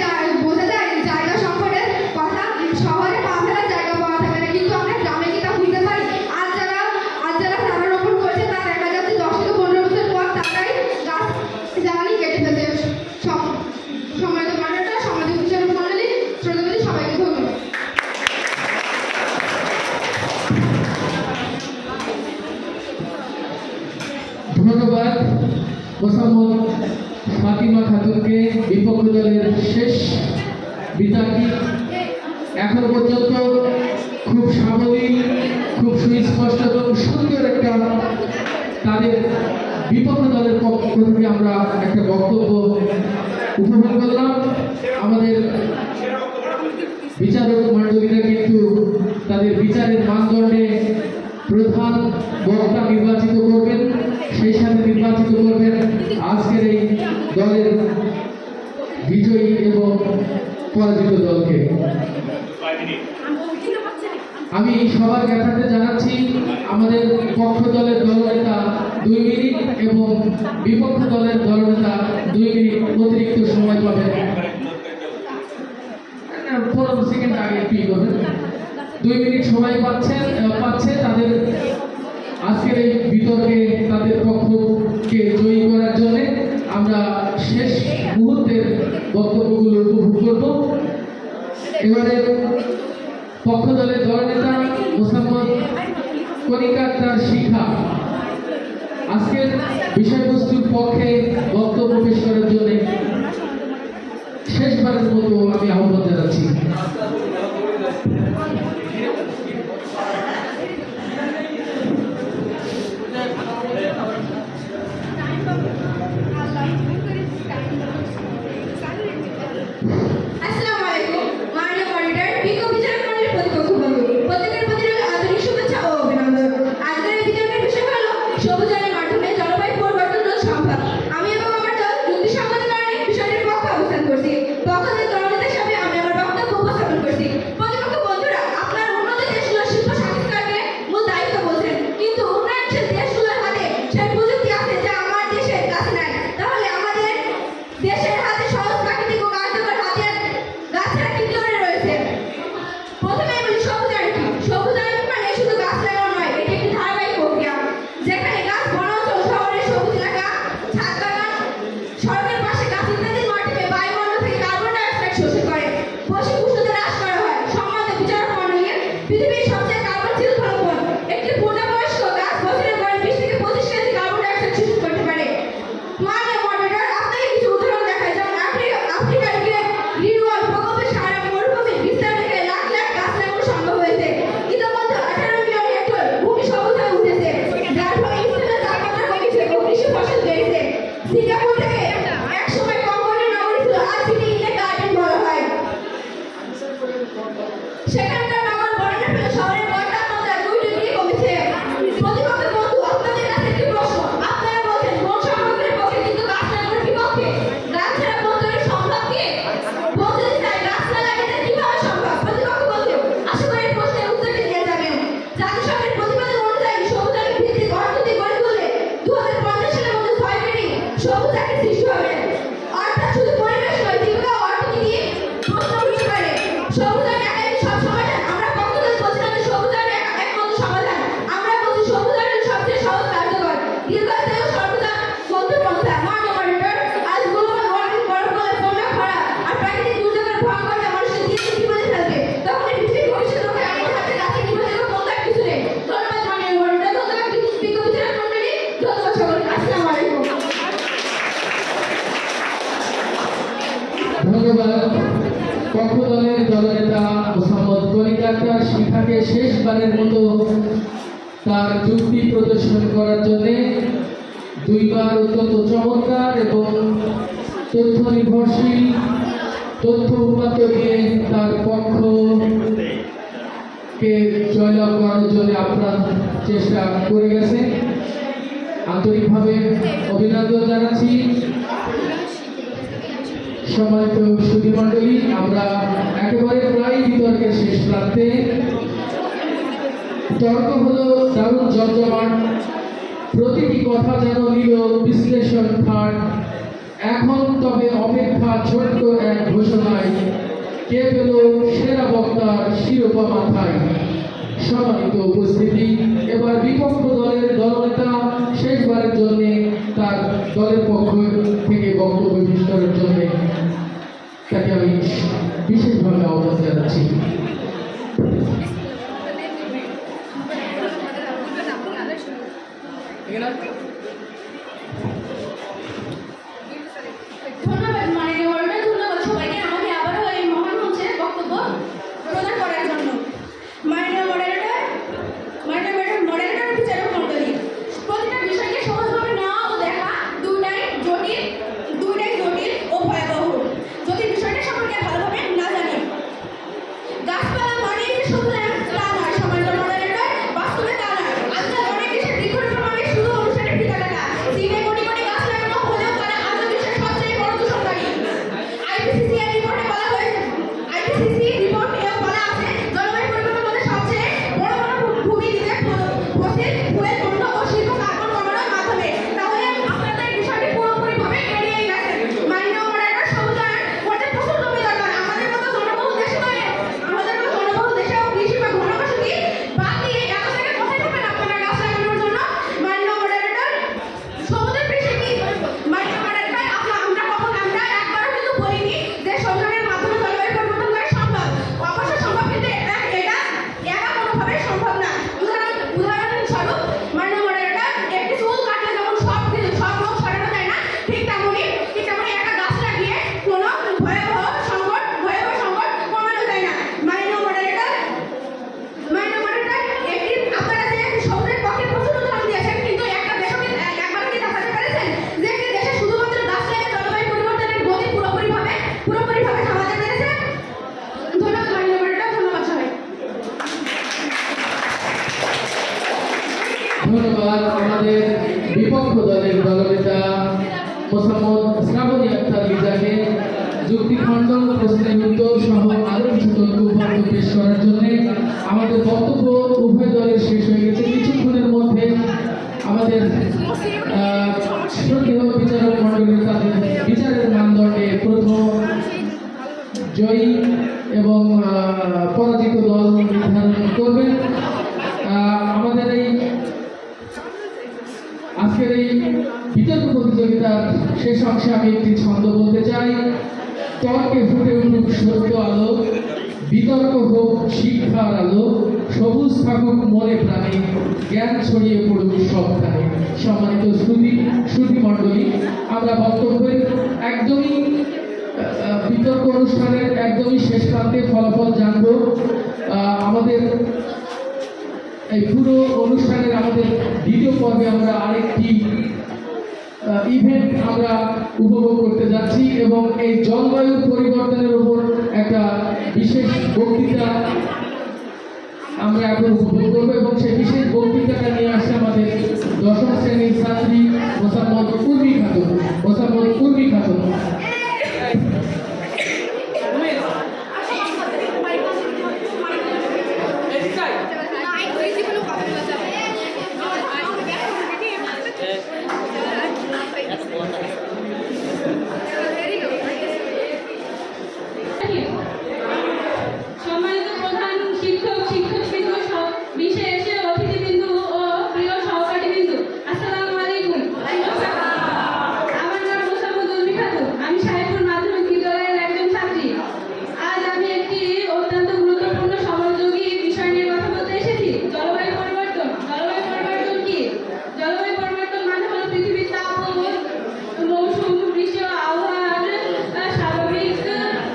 জায়গা সংকটের কথা? শহরে পা ফেলার জায়গা পাওয়া যাবে না, কিন্তু আমরা গ্রামে কি তা বুঝতে পারি? আজ যারা চারা রোপণ করছে তা দেখা যাচ্ছে 10 থেকে 15 বছর পর তারাই গাছ জ্বালানি কেটে ফেলছে। সম্মানিত মডারেটর, সামাজিক বিচারক মণ্ডলী, শ্রোতাবলী, সবাইকে ধন্যবাদ। ধন্যবাদ মোসাম্মদ ফাতিমা খাতুনকে, বিপক্ষ দলের শেষ বিতর্কী। এখনো পর্যন্ত খুব সাবলীল, খুব সুস্পষ্ট এবং সুন্দর একটা তাদের বিপক্ষ দলের পক্ষ থেকে আমরা একটা বক্তব্য উপভোগ করলাম। আমাদের বিচারক মণ্ডলীরা কিন্তু তাদের বিচারের মানদণ্ডে প্রধান বক্তা নির্বাচিত করবেন, সেই সাথে নির্বাচিত করবেন আজকের এই দলের বিজয়ী এবং পরাজিত দলকে। আমি সবার জ্ঞাতার্থে জানাচ্ছি, আমাদের পক্ষ দলের দলনেতা 2 মিনিট এবং বিপক্ষ দলের দলনেতা 2 মিনিট অতিরিক্ত সময় পাবেন। 15 সেকেন্ড আগে কি করবেন, 2 মিনিট সময় পাচ্ছে তাদের আজকের এই বিতর্কে তাদের পক্ষকে জয়ী করার জন্য। আমরা শেষ মুহূর্তের বক্তব্যগুলো উপভোগ করব। এবারে পক্ষ দলের দলনেতা মোসাম্মদ কণিকা আক্তার শিখা। বিষয়বস্তুর পক্ষে বক্তব্য পেশ করার জন্য শেষবারের মতো আমি আহ্বান জানাচ্ছি। আসসালামু আলাইকুম মাননীয় মনিটর বিজ্ঞ বিচারক মণ্ডলীর প্রতিপক্ষ বন্ধু প্রত্যেকের প্রতি রইল আন্তরিক শুভেচ্ছা ও অভিনন্দন। আজকের এই বিতর্কের বিষয় হলো সবুজায়নের মাধ্যমে জলবায়ু পরিবর্তন রোধ সম্ভব। আমি এবং আমার দল যুক্তিসঙ্গত কারণে বিষয়টির পক্ষে অবস্থান করছি। পক্ষের দলনেতা হিসাবে আমি আমার বক্তব্য উপস্থাপন করছি। প্রতিপক্ষ বন্ধুরা আপনার উন্নত দেশগুলোর শিল্প সংস্কারকে মূল দায়িত্ব বলছেন, কিন্তু উন্নয়নশীল দেশগুলোর হাতে সেই প্রযুক্তি আছে যা আমার দেশের কাছে নাই। তাহলে আমাদের দেশের হাতে সহজ প্রাকৃতিক ও কার্যকর হাতিয়ার গাছেরা কি করে রয়েছে? প্রথমেই বলি সবুজায়ন কি? সবুজায়ন মানে শুধু গাছ লাগানো নয়, এটি একটি ধারাবাহিক প্রক্রিয়া যেখানে গাছ বনাঞ্চল, শহরের সবুজ এলাকা, ছাদ বাগান, সড়কের পাশে গাছ ইত্যাদির মাধ্যমে বায়ুমণ্ডল থেকে কার্বন ডাই অক্সাইড শোষণ করে বৈশ্বিক উষ্ণতা হ্রাস করা হয়। সম্মানিত বিচারক মণ্ডলী, পৃথিবীর সবচেয়ে কার্বনশীল ফলন একটি পূর্ণবয়স্ক গাছ বছরে গড়ে 20 থেকে 25 কেজি কার্বন ডাই অক্সাইড শোষণ করতে পারে। মাননীয় মনিটর আপনাকে কিছু উদাহরণ দেখায়, যেমন আফ্রিকার গ্রিনওয়াল প্রকল্পে সারা মরুভূমির বিস্তার থেকে লাখ লাখ গাছ লাগানো সম্ভব হয়েছে। ইতিমধ্যে 18 মিলিয়ন হেক্টর ভূমি সবুজ হয়ে উঠেছে, যার ফলে স্থানীয় তাপমাত্রা কমেছে ও কৃষি ফসল বেড়েছে। সিঙ্গাপুর থেকে একসময় কঙ্কনের নগরী ছিল, আজ সিটি ইন দ্য গার্ডেন বলা হয়। সেখানকার নগর বর্ণনা পেলে শহরের তাপমাত্রা 2 ডিগ্রি কমেছে। প্রতিপক্ষ বন্ধু, আপনাদের কাছে একটি প্রশ্ন। আপনারা বলছেন বন সংরক্ষণের পক্ষে কিন্তু গাছ লাগানোর বিপক্ষে। গাছ ছাড়া বন তৈরি সম্ভব কি? বলতে চাই গাছ না লাগালে কিভাবে সম্ভব? প্রতিপক্ষ বন্ধু, আশা করি এই প্রশ্নের উত্তরটি দিয়ে যাবেন। জাতিসংঘের প্রতিবেদন অনুযায়ী সবুজায়ন ভিত্তিক অর্থনীতি গড়ে তুললে 2050 সালের মধ্যে 6 কোটি সবুজ চাকরি সৃষ্টি হবে। অর্থাৎ শুধু পরিবেশ নয়, জীবিকা ও অর্থনীতি প্রশ্ন উঠতে পারে। সবুজায়ন একাই সব সমাধান। আমরা কখনোই বলছি না যে সবুজায়ন একমাত্র সমাধান। আমরা বলছি সবুজায়ন সবচেয়ে সহজ, কার্যকর, দীর্ঘস্থায়ী ও সর্বদা বন্ধু পন্থা। মাননীয় মনিটর, আজ গ্লোবাল ওয়ার্মিং, বরফগলা, বন্যা, খরা আর প্রাকৃতিক দুর্যোগের ভয়ঙ্করতা মানুষের জীবন বিপদে ফেলবে। তখন এই পৃথিবীর ভবিষ্যৎকে আমাদের হাতে রাখতে নির্ভরযোগ্য পন্থার কিছু নেই। ধন্যবাদ মাননীয় মনিটর, ধন্যবাদ বিজ্ঞ বিচারক মণ্ডলী, ধন্যবাদ সকলকে। আসসালামু আলাইকুম। ধন্যবাদ। পক্ষ দলের দলনেতা মোহাম্মদ কলিকাতার শিখাকে শেষবারের মতো তার যুক্তি প্রদর্শন করার জন্য দুইবার অত্যন্ত চমৎকার এবং তথ্য নির্ভরশীল তথ্য উপাত্ত দিয়ে তার পক্ষকে জয়লাভ করার জন্য আপ্রাণ চেষ্টা করে গেছে। আন্তরিকভাবে অভিনন্দন জানাচ্ছি। সম্মানিত সুধীমণ্ডলী, আমরা একেবারে প্রায় বিতর্কের শেষ প্রান্তে। তর্ক হলো দারুণ জমজমাট, প্রতিটি কথা যেন নিল বিশ্লেষণ খাট। এখন তবে অপেক্ষা ছোট্ট এক ঘোষণায়, কে পেল সেরা বক্তার শিরোপা মাথায়। সম্মানিত উপস্থিতি, এবার বিপক্ষ দলের দলনেতা শেষবারের জন্য তার দলের পক্ষ থেকে বক্তব্য পেশ করার জন্য তাকে আমি বিশেষভাবে আহ্বান জানাচ্ছি। ধন্যবাদ মাননীয় মনিটর, ধন্যবাদ সবাইকে আমাকে আবারও এই মহান মঞ্চে বক্তব্য প্রদান করার জন্য। মাননীয় মডারেটর বিচারক মণ্ডলী, প্রতিটা বিষয়কে সহজভাবে নেওয়া ও দেখা দুইটাই জটিল ও ভয়াবহ যদি বিষয়টা সম্পর্কে ভালোভাবে না জানি। গাছপালা মানে যে শুধু তা নয়, সমাজের মডারেটর, বাস্তবে তা নয়। আজকাল অনেক দেশে বৃক্ষরোপণ মানে শুধু অনুষ্ঠানের ধন্যবাদ আমাদের বিপক্ষ দলের দলনেতা মোসাম্মদ শ্রাবণী আক্তার লিজাকে যুক্তি খণ্ডন, প্রশ্নের উত্তর সহ আরো কিছু তথ্য উপাত্ত পেশ করার জন্য। আমাদের বক্তব্য উভয় দলের শেষ হয়ে গেছে। কিছুক্ষণের মধ্যে আমাদের শ্রদ্ধেয় বিচারক মণ্ডলী তাদের বিচারের মানদণ্ডে প্রথম জয়ী এবং পরাজিত দল নির্ধারণ করবেন। আমাদের এই আজকের এই বিতর্ক প্রতিযোগিতার শেষ অংশে আমি একটি ছন্দ বলতে চাই। তর্কে ফুটে উঠুক সত্য আলো, বিতর্ক হোক শিক্ষার আলো, সবুজ থাকুক মনে প্রাণে, জ্ঞান ছড়িয়ে পড়ুক সবখানে। সম্মানিত শ্রুতি মণ্ডলী, আমরা বক্তব্যের একদমই বিতর্ক অনুষ্ঠানের একদমই শেষ প্রান্তে ফলাফল জানবো। আমাদের এই পুরো অনুষ্ঠানের আমাদের দ্বিতীয় পর্বে আমরা আরেকটি ইভেন্ট আমরা উপভোগ করতে যাচ্ছি এবং এই জলবায়ু পরিবর্তনের উপর একটা বিশেষ বক্তৃতা আমরা এখন উপভোগ করবো এবং সেই বিশেষ বক্তৃতাটা নিয়ে আসছে আমাদের দশম শ্রেণীর ছাত্রী মোসাম্মদ উর্মি খাতুন। মোসাম্মদ উর্মি খাতুন। সম্মানিত প্রধান শিক্ষক, শিক্ষকবৃন্দ, বিশেষ অতিথিবৃন্দ ও প্রিয় সহপাঠীবৃন্দ, আসসালামু আলাইকুম। আমার নাম মোসাম্মদ উর্মি খাতুন। আমি সাহেবপুর মাধ্যমিক বিদ্যালয়ের একজন ছাত্রী। আজ আমি একটি অত্যন্ত গুরুত্বপূর্ণ সমাজযোগী বিষয় নিয়ে কথা বলতে এসেছি। জলবায়ু পরিবর্তন। জলবায়ু পরিবর্তন কি? জলবায়ু পরিবর্তন মানে হলো পৃথিবীর তাপ ও মৌসুম, বৃষ্টি ও আবহাওয়ার স্বাভাবিক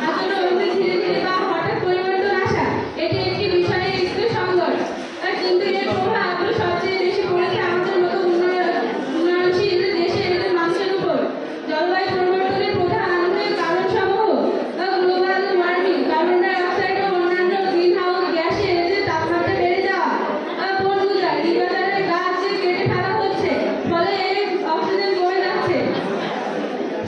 আচরণে ধীরে ধীরে বা হঠাৎ পরিবর্তন আসা। এটি একটি বিষয়িক সংকট, কিন্তু এর প্রভাব সবচেয়ে বেশি পড়েছে আমাদের মতো উন্নয়নশীল দেশের মানুষের উপর। জলবায়ু পরিবর্তনের প্রধান কারণসমূহ global warming, carbon die oxide ও অন্যান্য গ্রিনহাউস গ্যাসের তাপমাত্রা বেড়ে যাওয়া, বন উজাড়, নির্বাচনে গাছ কেটে ফেলা হচ্ছে, ফলে অক্সিজেন কমে যাচ্ছে,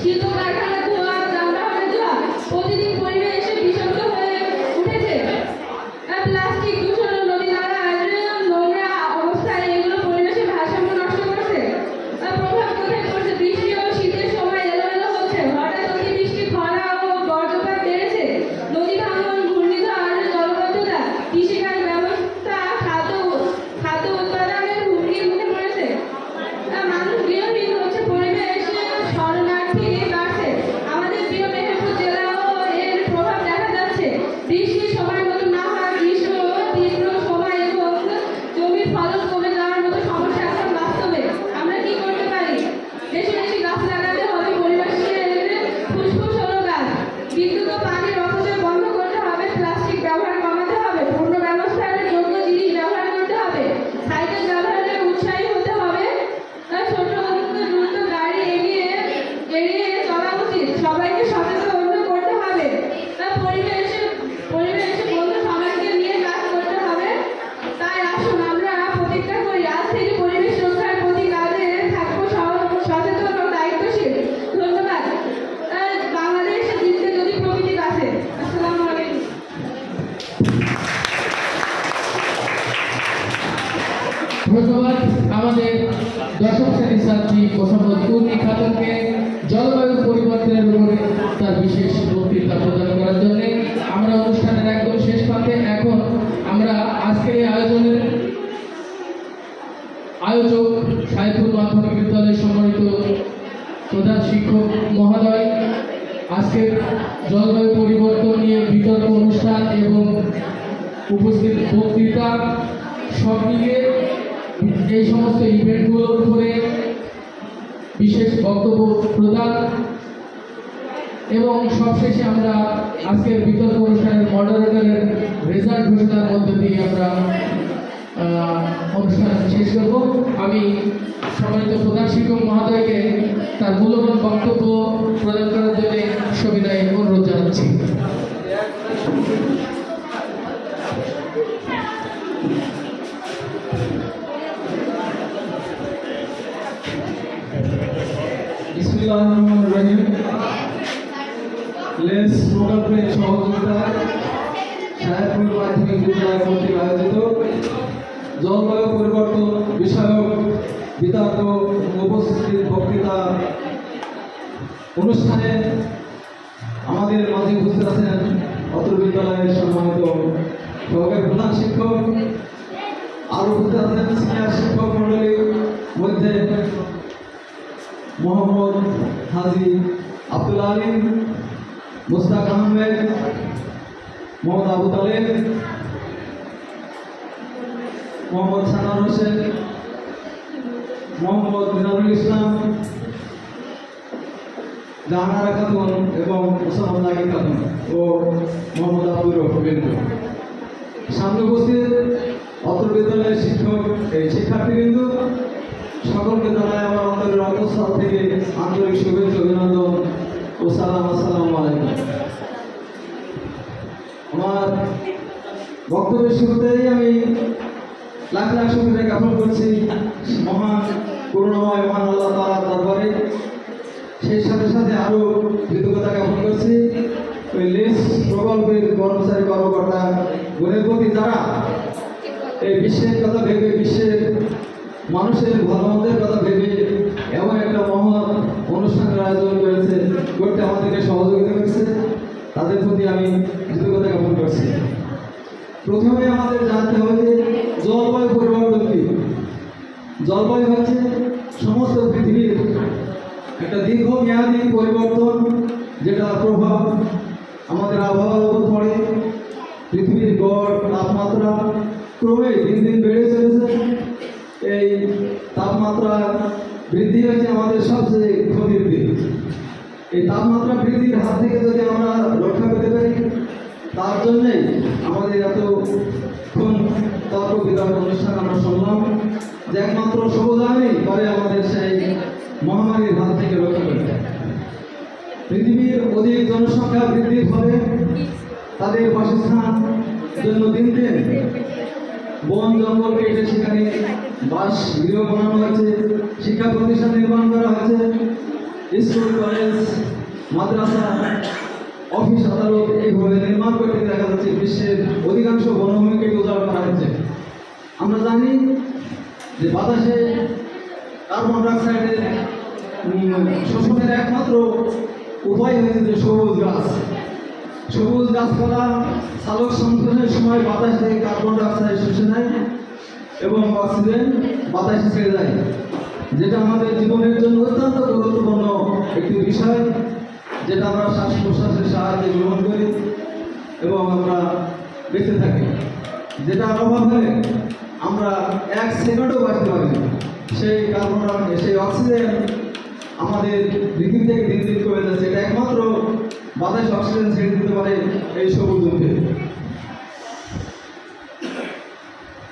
শিল্প কারখানার ধোঁয়া, যানবাহনের ধোঁয়া প্রতিদিন পরিবেশ বিষাক্ত হয়ে উঠেছে। প্লাস্টিক দূষণ, নদী নালার নোংরা অবস্থায় এগুলো পরিবেশের ভারসাম্য নষ্ট করছে। প্রভাব কোথায় পড়ছে? বৃষ্টি ও শীতের সময় এলোমেলো হচ্ছে, হঠাৎ অতিবৃষ্টি, খরা ও বজ্রপাত বেড়েছে, নদী ভাঙন, ঘূর্ণিঝড়, জলবদ্ধতা, কৃষিকাজ ব্যবস্থা, খাদ্য উৎপাদনের হুমকির মুখে পড়েছে। মানুষ গৃহহীন হচ্ছে, পরিবেশ শরণার্থী বাড়ছে। আমাদের প্রিয় মেহেরপুর জেলাও এর প্রভাব দেখা যাচ্ছে। বৃষ্টির সময় মতো না হওয়া, গ্রীষ্ম তীব্র সময় এবং জমির ফলন কমে যাওয়ার মতো সমস্যা এখন বাস্তবে। আমরা কি করতে পারি? বেশি বেশি গাছ লাগাতে হবে। পরিবেশের ফুসফুস হলো গাছ। বিদ্যুৎ ও পানির অপচয় বন্ধ করতে হবে। প্লাস্টিক ব্যবহার কমাতে হবে। পূর্ণ ব্যবস্থার যোগ্য জিনিস ব্যবহার করতে হবে। সাইকেল ব্যবহারে উৎসাহী হতে হবে। ছোট দ্রুত গাড়ি এড়িয়ে চলা উচিত। সবাইকে সচেতন করতে হবে। পরিবেশ বন্ধু সমাজকে নিয়ে কাজ করতে হবে। তাই আসুন আমরা প্রতিজ্ঞা করি, আজ থেকে পরিবেশ রক্ষার প্রতি কাজে থাকবো সচেতন ও দায়িত্বশীল। ধন্যবাদ। বাংলাদেশ জিততে যদি প্রকৃতি আছে। আসসালামু আলাইকুম। ধন্যবাদ আমাদের দশম শ্রেণীর ছাত্রী মোসাম্মদ উর্মি খাতুনকে জলবায়ু পরিবর্তনের উপরে তার বিশেষ বক্তৃতা প্রদান করার জন্য। আমরা অনুষ্ঠানের একদম শেষ প্রান্তে। এখন আমরা আজকের এই আয়োজনের আয়োজক সাহেবপুর মাধ্যমিক বিদ্যালয়ের সম্মানিত প্রধান শিক্ষক মহোদয় আজকের জলবায়ু পরিবর্তন নিয়ে বিতর্ক অনুষ্ঠান এবং উপস্থিত বক্তৃতা সব মিলিয়ে এই সমস্ত ইভেন্টগুলোর উপরে বিশেষ বক্তব্য প্রদান এবং সবশেষে আমরা আজকের বিতর্ক অনুষ্ঠানের মডারেটরের রেজাল্ট ঘোষণার মধ্য দিয়ে আমরা অনুষ্ঠান শেষ করব। আমি সম্মানিত প্রধান শিক্ষক মহোদয়কে তার মূল্যবান বক্তব্য প্রদান করার জন্য সবিনয়ে অনুরোধ জানাচ্ছি। বিসমিল্লাহিররহমানিররহিম। লেন্স প্রকল্পের সহযোগিতায় সাহেবপুর প্রাথমিক বিদ্যালয় কর্তৃক আয়োজিত জলবায়ু পরিবর্তন বিষয়ক বিতর্ক উপস্থিতির বক্তৃতা অনুষ্ঠানে আমাদের মাঝে উপস্থিত আছেন অত্র বিদ্যালয়ের সম্মানিত সহকারী প্রধান শিক্ষক, আরও উপস্থিত আছেন সিনিয়র শিক্ষক মণ্ডলীর মধ্যে মোহাম্মদ হাজী আব্দুল আলিম, মুস্তাক আহমেদ, মোহাম্মদ আবু তালেব, মোহাম্মদ সানার হোসেন, মোহাম্মদ মিনারুল ইসলাম, জাহানারা খাতুন এবং ওসামা নাগি খাতুন ও মোহাম্মদ আব্দুর রহমান। সামনে উপস্থিত অত্র বিদ্যালয়ের শিক্ষার্থীবৃন্দ, সকলকে জানাই আমার অন্তরের অন্তঃস্থল থেকে আন্তরিক শুভেচ্ছা, অভিনন্দন ও সালাম। আসসালামু আলাইকুম। আমার বক্তব্যের শুরুতেই আমি লাখ লাখ শুকরিয়া জ্ঞাপন করছি মহান করুণাময় মহান আল্লাহ তাআলার দরবারে। সেই সাথে সাথে আরও কৃতজ্ঞতা জ্ঞাপন করছি ওই লেস প্রকল্পের কর্মচারী কর্মকর্তা গণের প্রতি, যারা এই বিশ্বের কথা ভেবে, বিশ্বের মানুষের ভালো মন্দের কথা ভেবে এমন একটা মহৎ অনুষ্ঠানের আয়োজন করতে আমাদেরকে সহযোগিতা করছে, তাদের প্রতি আমি কৃতজ্ঞতা জ্ঞাপন করছি। প্রথমে আমাদের জানতে হবে যে জলবায়ু পরিবর্তন কি। জলবায়ু হচ্ছে সমস্ত পৃথিবীর একটা দীর্ঘমেয়াদী পরিবর্তন, যেটা প্রভাব আমাদের আবহাওয়ার উপর পড়ে। পৃথিবীর গড় তাপমাত্রা ক্রমে দিন দিন বেড়ে চলেছে। এই তাপমাত্রা বৃদ্ধি হচ্ছে আমাদের সবচেয়ে ক্ষতির দিক। এই তাপমাত্রা বৃদ্ধির হাত থেকে যদি আমরা রক্ষা পেতে পারি, তার জন্যে আমাদের এতক্ষণ তর্ক বিতর্ক অনুষ্ঠান আমরা শুনলাম যে একমাত্র সবুজায়নই পরে আমাদের সেই মহামারীর হাত থেকে রক্ষা করতে। পৃথিবীর অধিক জনসংখ্যা বৃদ্ধির ফলে তাদের বাসস্থান জন্য দিন দিন বন জঙ্গল কেটে সেখানে বাসগৃহ বানানো হয়েছে, শিক্ষা প্রতিষ্ঠান নির্মাণ করা হয়েছে, স্কুল কলেজ মাদ্রাসা অফিস আদালত এইভাবে নির্মাণ করতে দেখা যাচ্ছে বিশ্বের অধিকাংশ বনভূমিকে উজাড় করা হচ্ছে। আমরা জানি যে বাতাসে কার্বন ডাইঅক্সাইডের শোষণের একমাত্র উপায় হয়েছে যে সবুজ গাছ। সবুজ গাছপালা সালোক সংশ্লেষণের সময় বাতাস থেকে কার্বন ডাইঅক্সাইড শুষে নেয় এবং অক্সিজেন বাতাসে ছেড়ে যায়, যেটা আমাদের জীবনের জন্য অত্যন্ত গুরুত্বপূর্ণ একটি বিষয়, যেটা আমরা শ্বাস প্রশ্বাসের সাহায্যে গ্রহণ করি এবং আমরা বেঁচে থাকি। যেটা অভাব হলে আমরা এক সেকেন্ডও বাঁচতে পারি না। সেই সেই অক্সিজেন আমাদের পৃথিবী থেকে দিন দিন কমে যাচ্ছে। এটা একমাত্র বাতাস অক্সিজেন ছেড়ে দিতে পারে এই সবুজ উদ্ভিদ।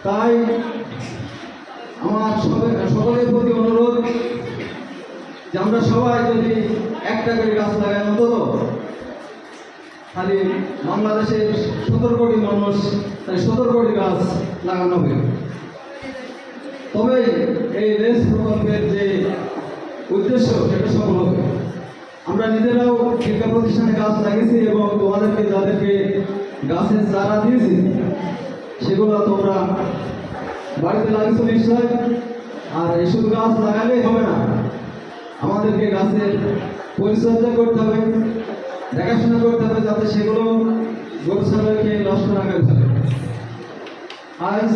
তাই আমার সকলের প্রতি অনুরোধ যে আমরা সবাই যদি একটা করে গাছ লাগাই, অন্তত খালি বাংলাদেশের 17 কোটি মানুষ, তাই 17 কোটি গাছ লাগানো হবে। তবে এই লেস প্রকল্পের যে উদ্দেশ্য সেটা সফল হবে। আমরা নিজেরাও শিক্ষা প্রতিষ্ঠানে গাছ লাগিয়েছি এবং তোমাদেরকে যাদেরকে গাছের চারা দিয়েছি সেগুলো তোমরা বাড়িতে লাগিয়েছো নিশ্চয়। আর এই শুধু গাছ লাগালেই হবে না, আমাদেরকে গাছের পরিচর্যা করতে হবে, দেখাশোনা করতে হবে যাতে সেগুলো গরু ছাগলকে নষ্ট না করে ফেলে। আজ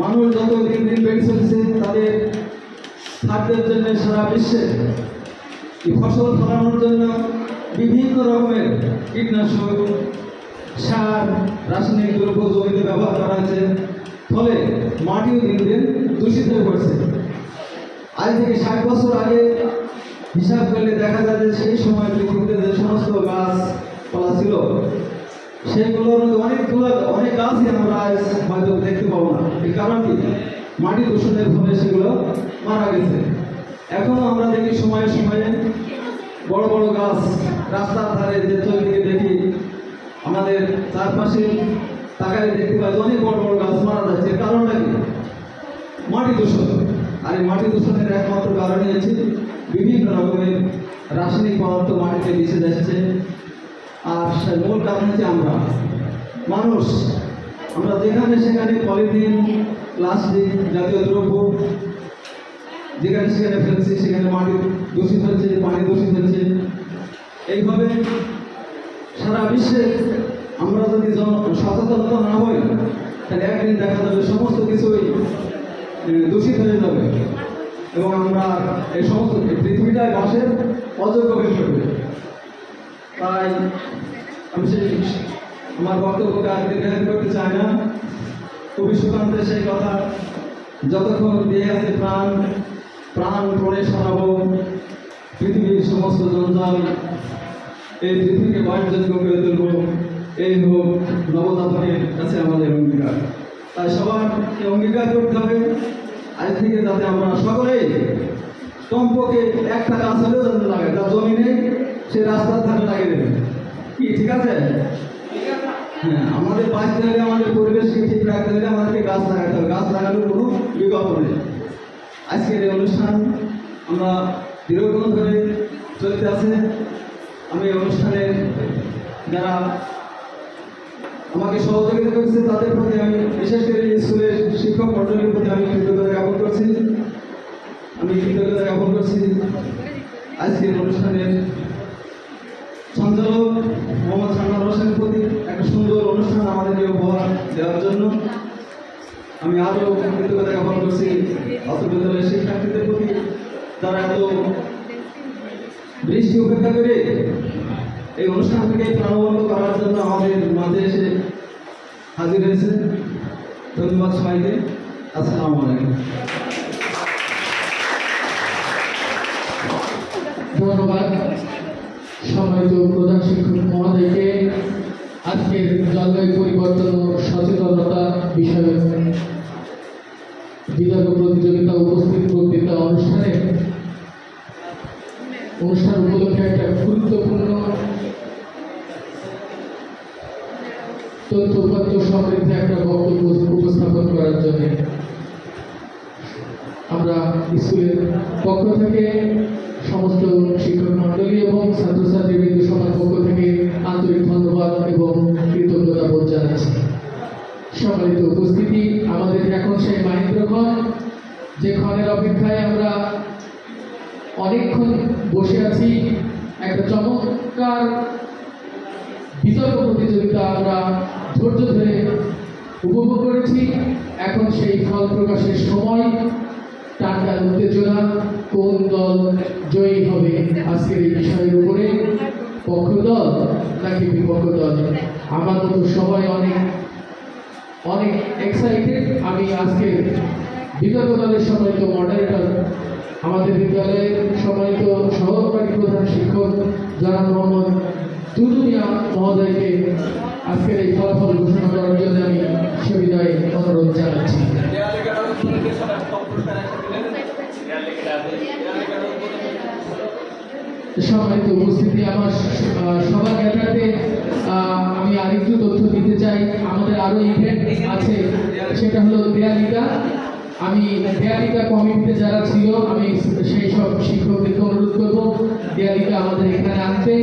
মানুষ যত দিন দিন বেড়ে চলেছে, তাদের খাদ্যের জন্য সারা বিশ্বে ফসল ফলানোর জন্য বিভিন্ন রকমের কীটনাশক, সার, রাসায়নিক দ্রব্য জমিতে ব্যবহার করা হয়েছে। ফলে মাটিও দিন দিন দূষিত হয়ে পড়ছে। আজ থেকে 60 বছর আগে হিসাব করলে দেখা যায় যে সেই সময় পৃথিবীতে যে সমস্ত গাছপালা ছিল সেইগুলোর মধ্যে অনেক গাছই আমরা আজ হয়তো দেখতে পাবো না। এই কারণ কি? মাটি দূষণের ফলে সেগুলো মারা গেছে। এখনো আমরা দেখি সময়ে সময়ে বড় বড় গাছ রাস্তার ধারে যে চলদিকে দেখি, আমাদের চারপাশে তাকালে দেখতে পাই অনেক বড় বড় গাছ মারা যাচ্ছে। কারণটা কি? মাটি দূষণ। আর এই মাটি দূষণের একমাত্র কারণ হচ্ছে বিভিন্ন রকমের রাসায়নিক পদার্থ মাটিতে মিশে যাচ্ছে। আর মূল কারণ হচ্ছে মানুষ আমরা যেখানে সেখানে পলিথিন, প্লাস্টিক জাতীয় দ্রব্য যেখানে সেখানে ফেলছি, সেখানে মাটি দূষিত হচ্ছে, পানি দূষিত হচ্ছে। এইভাবে সারা বিশ্বে আমরা যদি সচেতনতা না হই, তাহলে একদিন দেখা যাবে সমস্ত কিছুই দূষিত হয়ে যাবে এবং আমরা এই সমস্ত পৃথিবীটায় বাসের অযোগ্য হয়ে পড়বে। তাই আমি আমার বক্তব্যকে আর দীর্ঘায়িত করতে চাই না। খুবই সুকান্তে সেই কথা, যতক্ষণ দিয়ে আছে প্রাণ পড়ে সরাবো পৃথিবীর সমস্ত জঞ্জাল, এই পৃথিবীকে বাণিজ্যযোগ্য করে তুলব, এই হোক নবজাতকের কাছে আমাদের অঙ্গীকার। তাই সবাইকে অঙ্গীকার করতে হবে আজ থেকে, যাতে আমরা সকলেই কমপক্ষে একটা গাছ হলেও যাতে লাগাই, যার জমি নেই সে রাস্তার ধারে লাগিয়ে দেবে। কি ঠিক আছে? হ্যাঁ, আমাদের বাঁচতে হলে, আমাদের পরিবেশকে ঠিক রাখতে হলে আমাদেরকে গাছ লাগাতে হবে। গাছ লাগানোর কোনো বিকল্প নেই। আজকের এই অনুষ্ঠান আমরা দীর্ঘক্ষণ ধরে চলতে আছে। আমি অনুষ্ঠানে যারা আমাকে সহযোগিতা করেছে তাদের প্রতি আমি, বিশেষ করে স্কুলের শিক্ষক মণ্ডলীর প্রতি আমি কৃতজ্ঞতা জ্ঞাপন করছি। আজকের অনুষ্ঠানের সঞ্চালক মোহাম্মদ সান্নার হোসেনের প্রতি একটা সুন্দর অনুষ্ঠান আমাদেরকে উপহার দেওয়ার জন্য আমি আরও কৃতজ্ঞতা জ্ঞাপন করছি অত্র বিদ্যালয়ের শিক্ষার্থীদের প্রতি, তারা এত বৃষ্টি উপেক্ষা করে এই অনুষ্ঠানটিকে প্রাণবন্ত করার জন্য আমাদের মাঝে এসে হাজির হয়েছে। ধন্যবাদ সবাইকে। আসসালামু আলাইকুম। ধন্যবাদ সম্মানিত প্রধান শিক্ষক মহোদয়কে আজকের জলবায়ু পরিবর্তন ও সচেতনতা বিষয়ে বিতর্ক প্রতিযোগিতা উপস্থিত বক্তৃতা অনুষ্ঠান উপলক্ষে একটা গুরুত্বপূর্ণ তথ্যপত্র সমৃদ্ধ একটা বক্তব্য উপস্থাপন করার জন্য আমরা স্কুলের পক্ষ থেকে সমস্ত শিক্ষক মণ্ডলী এবং ছাত্রছাত্রীবৃন্দ সবার পক্ষ থেকে আন্তরিক ধন্যবাদ এবং কৃতজ্ঞতা বোধ জানাচ্ছি। সম্মানিত উপস্থিতি, আমাদের এখন সেই মাহেন্দ্রক্ষণ, যে ক্ষণের অপেক্ষায় আমরা অনেকক্ষণ বসে আছি। একটা চমৎকার বিতর্ক প্রতিযোগিতা আমরা ধৈর্য ধরে উপভোগ করেছি। এখন সেই ফল প্রকাশের সময়, টানটান উত্তেজনা, কোন দল জয়ী হবে আজকের এই বিষয়ের উপরে, পক্ষ দল নাকি বিপক্ষ দল। আমার মতো সবাই অনেক এক্সাইটেড। আমি আজকে বিতর্ক দলের সম্মানিত মডারেটর, আমাদের বিদ্যালয়ের সম্মানিত সহকারী প্রধান শিক্ষক জনাব মোহাম্মদ টুটু মিয়া মহোদয়কে আজকের এই ফলাফল ঘোষণা করার জন্য আমি সবিনয়ে অনুরোধ জানাচ্ছি। সম্মানিত উপস্থিতি, আমার সবার জ্ঞাতার্থে আমি আরেকটু তথ্য দিতে চাই। আমাদের আরও ইভেন্ট আছে, সেটা হলো দেয়ালিকা। আমি দেয়ালিকা কমিটিতে যারা ছিল, আমি সেই সব শিক্ষকদেরকে অনুরোধ করব দেয়ালিকা আমাদের এখানে আনতে,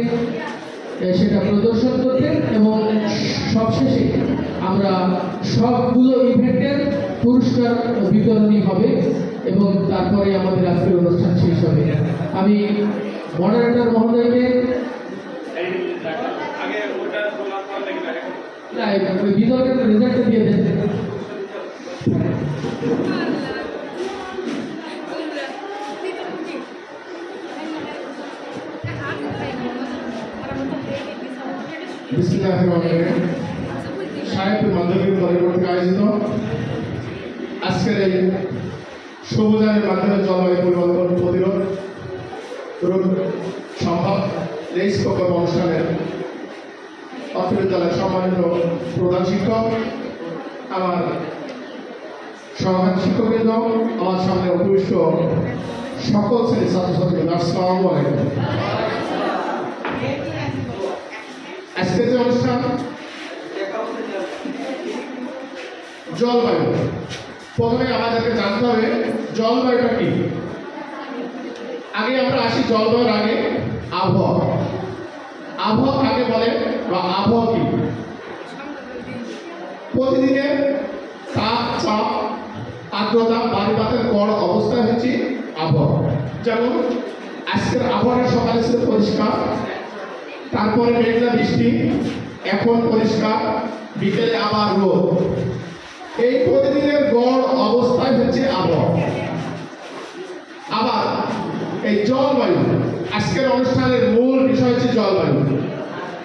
সেটা প্রদর্শন করতে, এবং সবশেষে আমরা সবগুলো ইভেন্টের পুরস্কার বিতরণী হবে এবং তারপরে আমাদের আজকের অনুষ্ঠান শেষ হবে। আমি মডারেটর মহোদয়কে বিতর্কের রেজাল্ট দিয়ে দেন। সাহিত্য মাধ্যমিক দলের কর্তৃক আয়োজিত আজকের এই সবুজায়নের মাধ্যমে জলবায়ু পরিবর্তন প্রতিরোধ সম্ভব এই প্রকল্প অনুষ্ঠানের অত্র বিদ্যালয়ের সম্মানিত প্রধান শিক্ষক, আমার সহকারী শিক্ষকবৃন্দ, আমার সামনে উপবিষ্ট সকল শ্রেণীর ছাত্রছাত্রীবৃন্দ, আসসালামু আলাইকুম। আজকের যে অনুষ্ঠান জলবায়ু প্রথমে আমাদেরকে জানতে হবে জলবায়ুটা কি। আগে আমরা আসি জলবায়ুর আগে আবহাওয়া। আবহাওয়া কাকে বলে বা আবহাওয়া কি? প্রতিদিনের তাপ, চাপ, আর্দ্রতা, বায়ুপাতের গড় অবস্থা হচ্ছে আবহাওয়া। যেমন আজকের আবহাওয়াটা সকালে ছিল পরিষ্কার, তারপরে মেঘলা বৃষ্টি, এখন পরিষ্কার, বিকেলে আবার রোদ। এই প্রতিদিনের গড় অবস্থায় হচ্ছে আবহাওয়া। আবার এই জলবায়ু, আজকের অনুষ্ঠানের মূল বিষয় হচ্ছে জলবায়ু।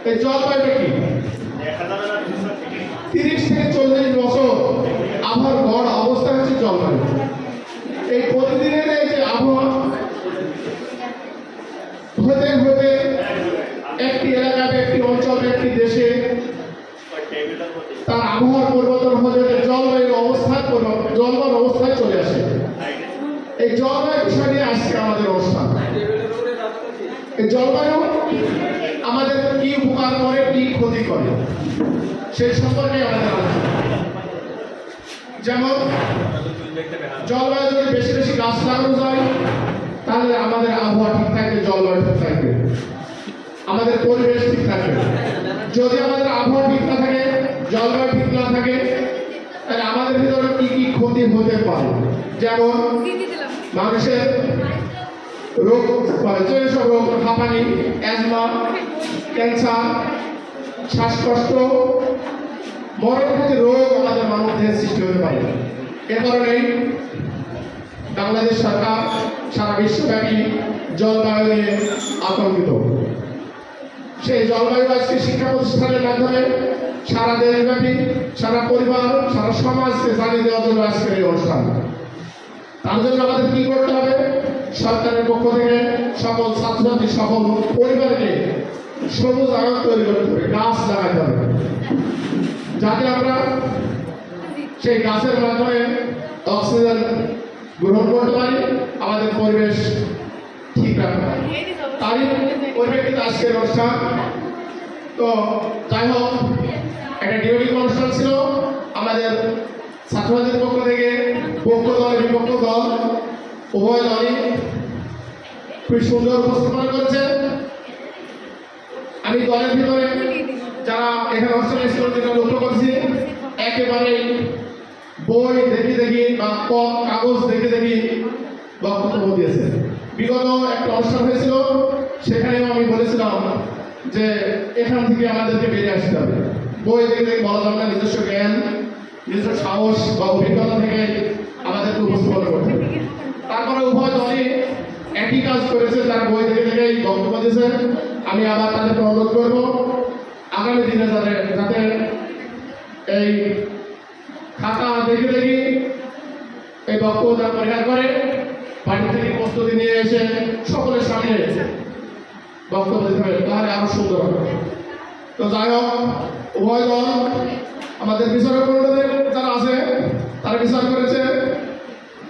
এই জলবায়ুটা কি? 30 থেকে 40 বছর আবহাওয়ার গড় অবস্থা হচ্ছে জলবায়ু। এই প্রতিদিনের এই যে আবহাওয়া হতে হতে একটি এলাকাতে, একটি অঞ্চলে, একটি দেশে তার আবহাওয়ার পরিবর্তন হতে জলবায়ুর অবস্থায় চলে আসে। এই জলবায়ু বিষয় নিয়ে আজকে আমাদের অনুষ্ঠান। এই জলবায়ু আমাদের কি উপকার করে, কি ক্ষতি করে, সেই সম্পর্কে আমাদের আলোচনা। যেমন জলবায়ু যদি বেশি বেশি গাছ লাগানো যায় তাহলে আমাদের আবহাওয়া ঠিক থাকবে, জলবায়ু ঠিক থাকবে, আমাদের পরিবেশ ঠিক থাকবে। যদি আমাদের আবহাওয়া ঠিক না থাকে, জলবায়ু ঠিক না থাকে, তাহলে আমাদের ভিতরে কি কি ক্ষতি হতে পারে। যেমন মানুষের রোগ, যেসব রোগ, হাঁপানি, অ্যাজমা, ক্যান্সার, শ্বাসকষ্ট, মরণঘাতী রোগ আমাদের মানব দেহে সৃষ্টি হতে পারে। এ কারণেই বাংলাদেশ সরকার সারা বিশ্বব্যাপী জলবায়ু নিয়ে আতঙ্কিত। সেই জলবায়ু আজকে শিক্ষা প্রতিষ্ঠানের মাধ্যমে সারা দেশব্যাপী, সারা পরিবার, সারা সমাজকে জানিয়ে দেওয়ার জন্য আজকের এই অনুষ্ঠান। তার জন্য আমাদের কি করতে হবে? সরকারের পক্ষ থেকে সকল ছাত্রছাত্রী, সকল পরিবারকে সবুজ আরো তৈরি করতে হবে, গাছ লাগাতে হবে, যাতে আমরা সেই গাছের মাধ্যমে অক্সিজেন গ্রহণ করতে পারি, আমাদের পরিবেশ ঠিক রাখতে পারি। তারই পরিপ্রেক্ষিতে আজকের অনুষ্ঠান। তো যাই হোক, একটা ডিবেটিং অনুষ্ঠান ছিল। আমাদের ছাত্রছাত্রীদের পক্ষ থেকে পক্ষ দল, বিপক্ষ দল উভয় দলই খুব সুন্দর উপস্থাপনা করেছে। আমি দলের ভিতরে যারা এখানে অনুষ্ঠানে ছিল যেটা লক্ষ্য করছি, একেবারে বই দেখি দেখি বা কাগজ দেখে দেখি বক্তব্য দিয়েছে। বিগত একটা অনুষ্ঠান হয়েছিল, সেখানেও আমি বলেছিলাম যে এখান থেকে আমাদেরকে বেরিয়ে আসতে হবে। বই দেখে দেখে বলা যাবে না, নিজস্ব জ্ঞান, নিজস্ব সাহস বা অভিজ্ঞতা থেকে আমাদেরকে উপস্থাপন করতে হবে। তারপরে উভয় দলই একই কাজ করেছে, তারা বই দেখে দেখে বক্তব্য দিয়েছে। আমি আবার তাদেরকে অনুরোধ করব আগামী দিনে যাতে এই খাতা দেখে দেখি এই বক্তব্য তারা পরিহার করে বাড়ি থেকে প্রস্তুতি নিয়ে এসে সকলের সামনে বক্তব্য দিতে হবে, তাহলে আরো সুন্দর হবে। তো যাই হোক, উভয় দল, আমাদের বিচারক মণ্ডলীর যারা আছে তারা বিচার করেছে।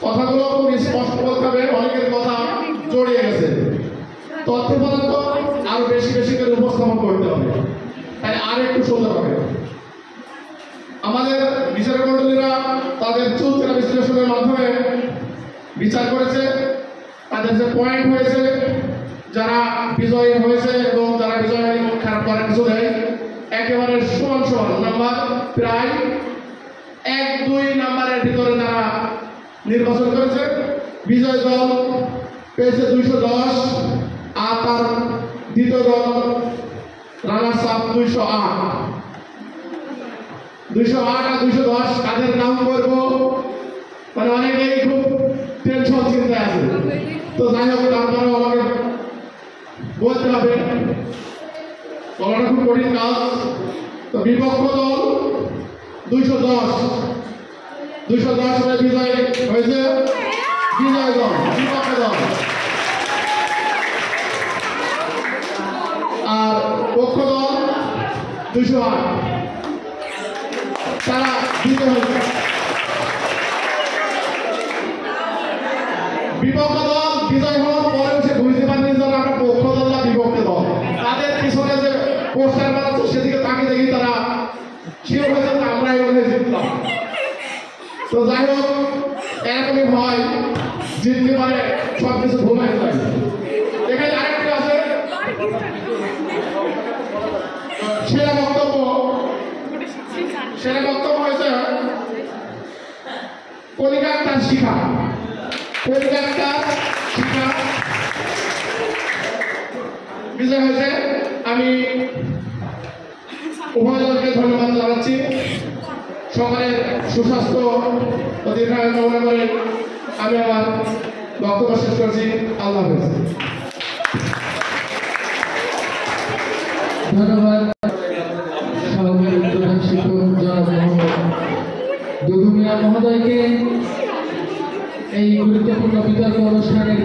কথাগুলো খুব স্পষ্ট বলতে হবে, অনেকের কথা জড়িয়ে গেছে। তথ্য পদার্থ আরো বেশি বেশি করে উপস্থাপন করতে হবে, তাই আর একটু সুন্দর হবে। আমাদের বিচারক মণ্ডলীরা তাদের চুলচেরা বিশ্লেষণের মাধ্যমে বিচার করেছে, তাদের যে পয়েন্ট হয়েছে, যারা বিজয়ী হয়েছে এবং যারা বিজয় হয়নি খারাপ করার কিছু নেই, একেবারে সমান সমান নাম্বার, প্রায় 1-2 নাম্বারের ভিতরে তারা নির্বাচন করেছে। বিজয় দল পেয়েছে 210, আর তার দ্বিতীয় দল রানার্স আপ 208। 208 আর 210 কাদের নাম করবো, মানে অনেকেই খুব টেনশন চিন্তায় আছে। তো যাই হোক, তারপরেও আমাকে বলতে হবে, বলাটা খুব কঠিন কাজ। তো বিপক্ষ দল 210 হয়ে বিজয় হয়েছে বিজয় দল, বিপক্ষ দল। আর পক্ষ দল 208, তারা বিজয় হয়েছে। বিপক্ষ দল বিজয় হওয়ার পরে সে বুঝতে পারেনি যে আমরা পক্ষ দল না বিপক্ষ দল। তাদের পিছনে যে পোস্টার বানাচ্ছে সেদিকে তাকিয়ে দেখি তারা শিওর হয়েছে যে আমরা এভাবে জিতলাম। তো যাই হোক এরকমই হয়, জিততে পারে সব কিছু ঘুমাই যায়। এখানে আরেকটি আছে সেরা বক্তব্য হয়েছে কলিকাতার শিখা বিজয় হয়েছে। আমি উভয়জনকে ধন্যবাদ জানাচ্ছি। সকলের সুস্বাস্থ্য ও দীর্ঘায়ু কামনা করে আমি আমার বক্তব্য শেষ করছি। আল্লাহ হাফেজ। ধন্যবাদ সহকারী প্রধান শিক্ষক জনাব মোহাম্মদ দুদু মিয়া মহোদয়কে এই গুরুত্বপূর্ণ বিতর্ক অনুষ্ঠানের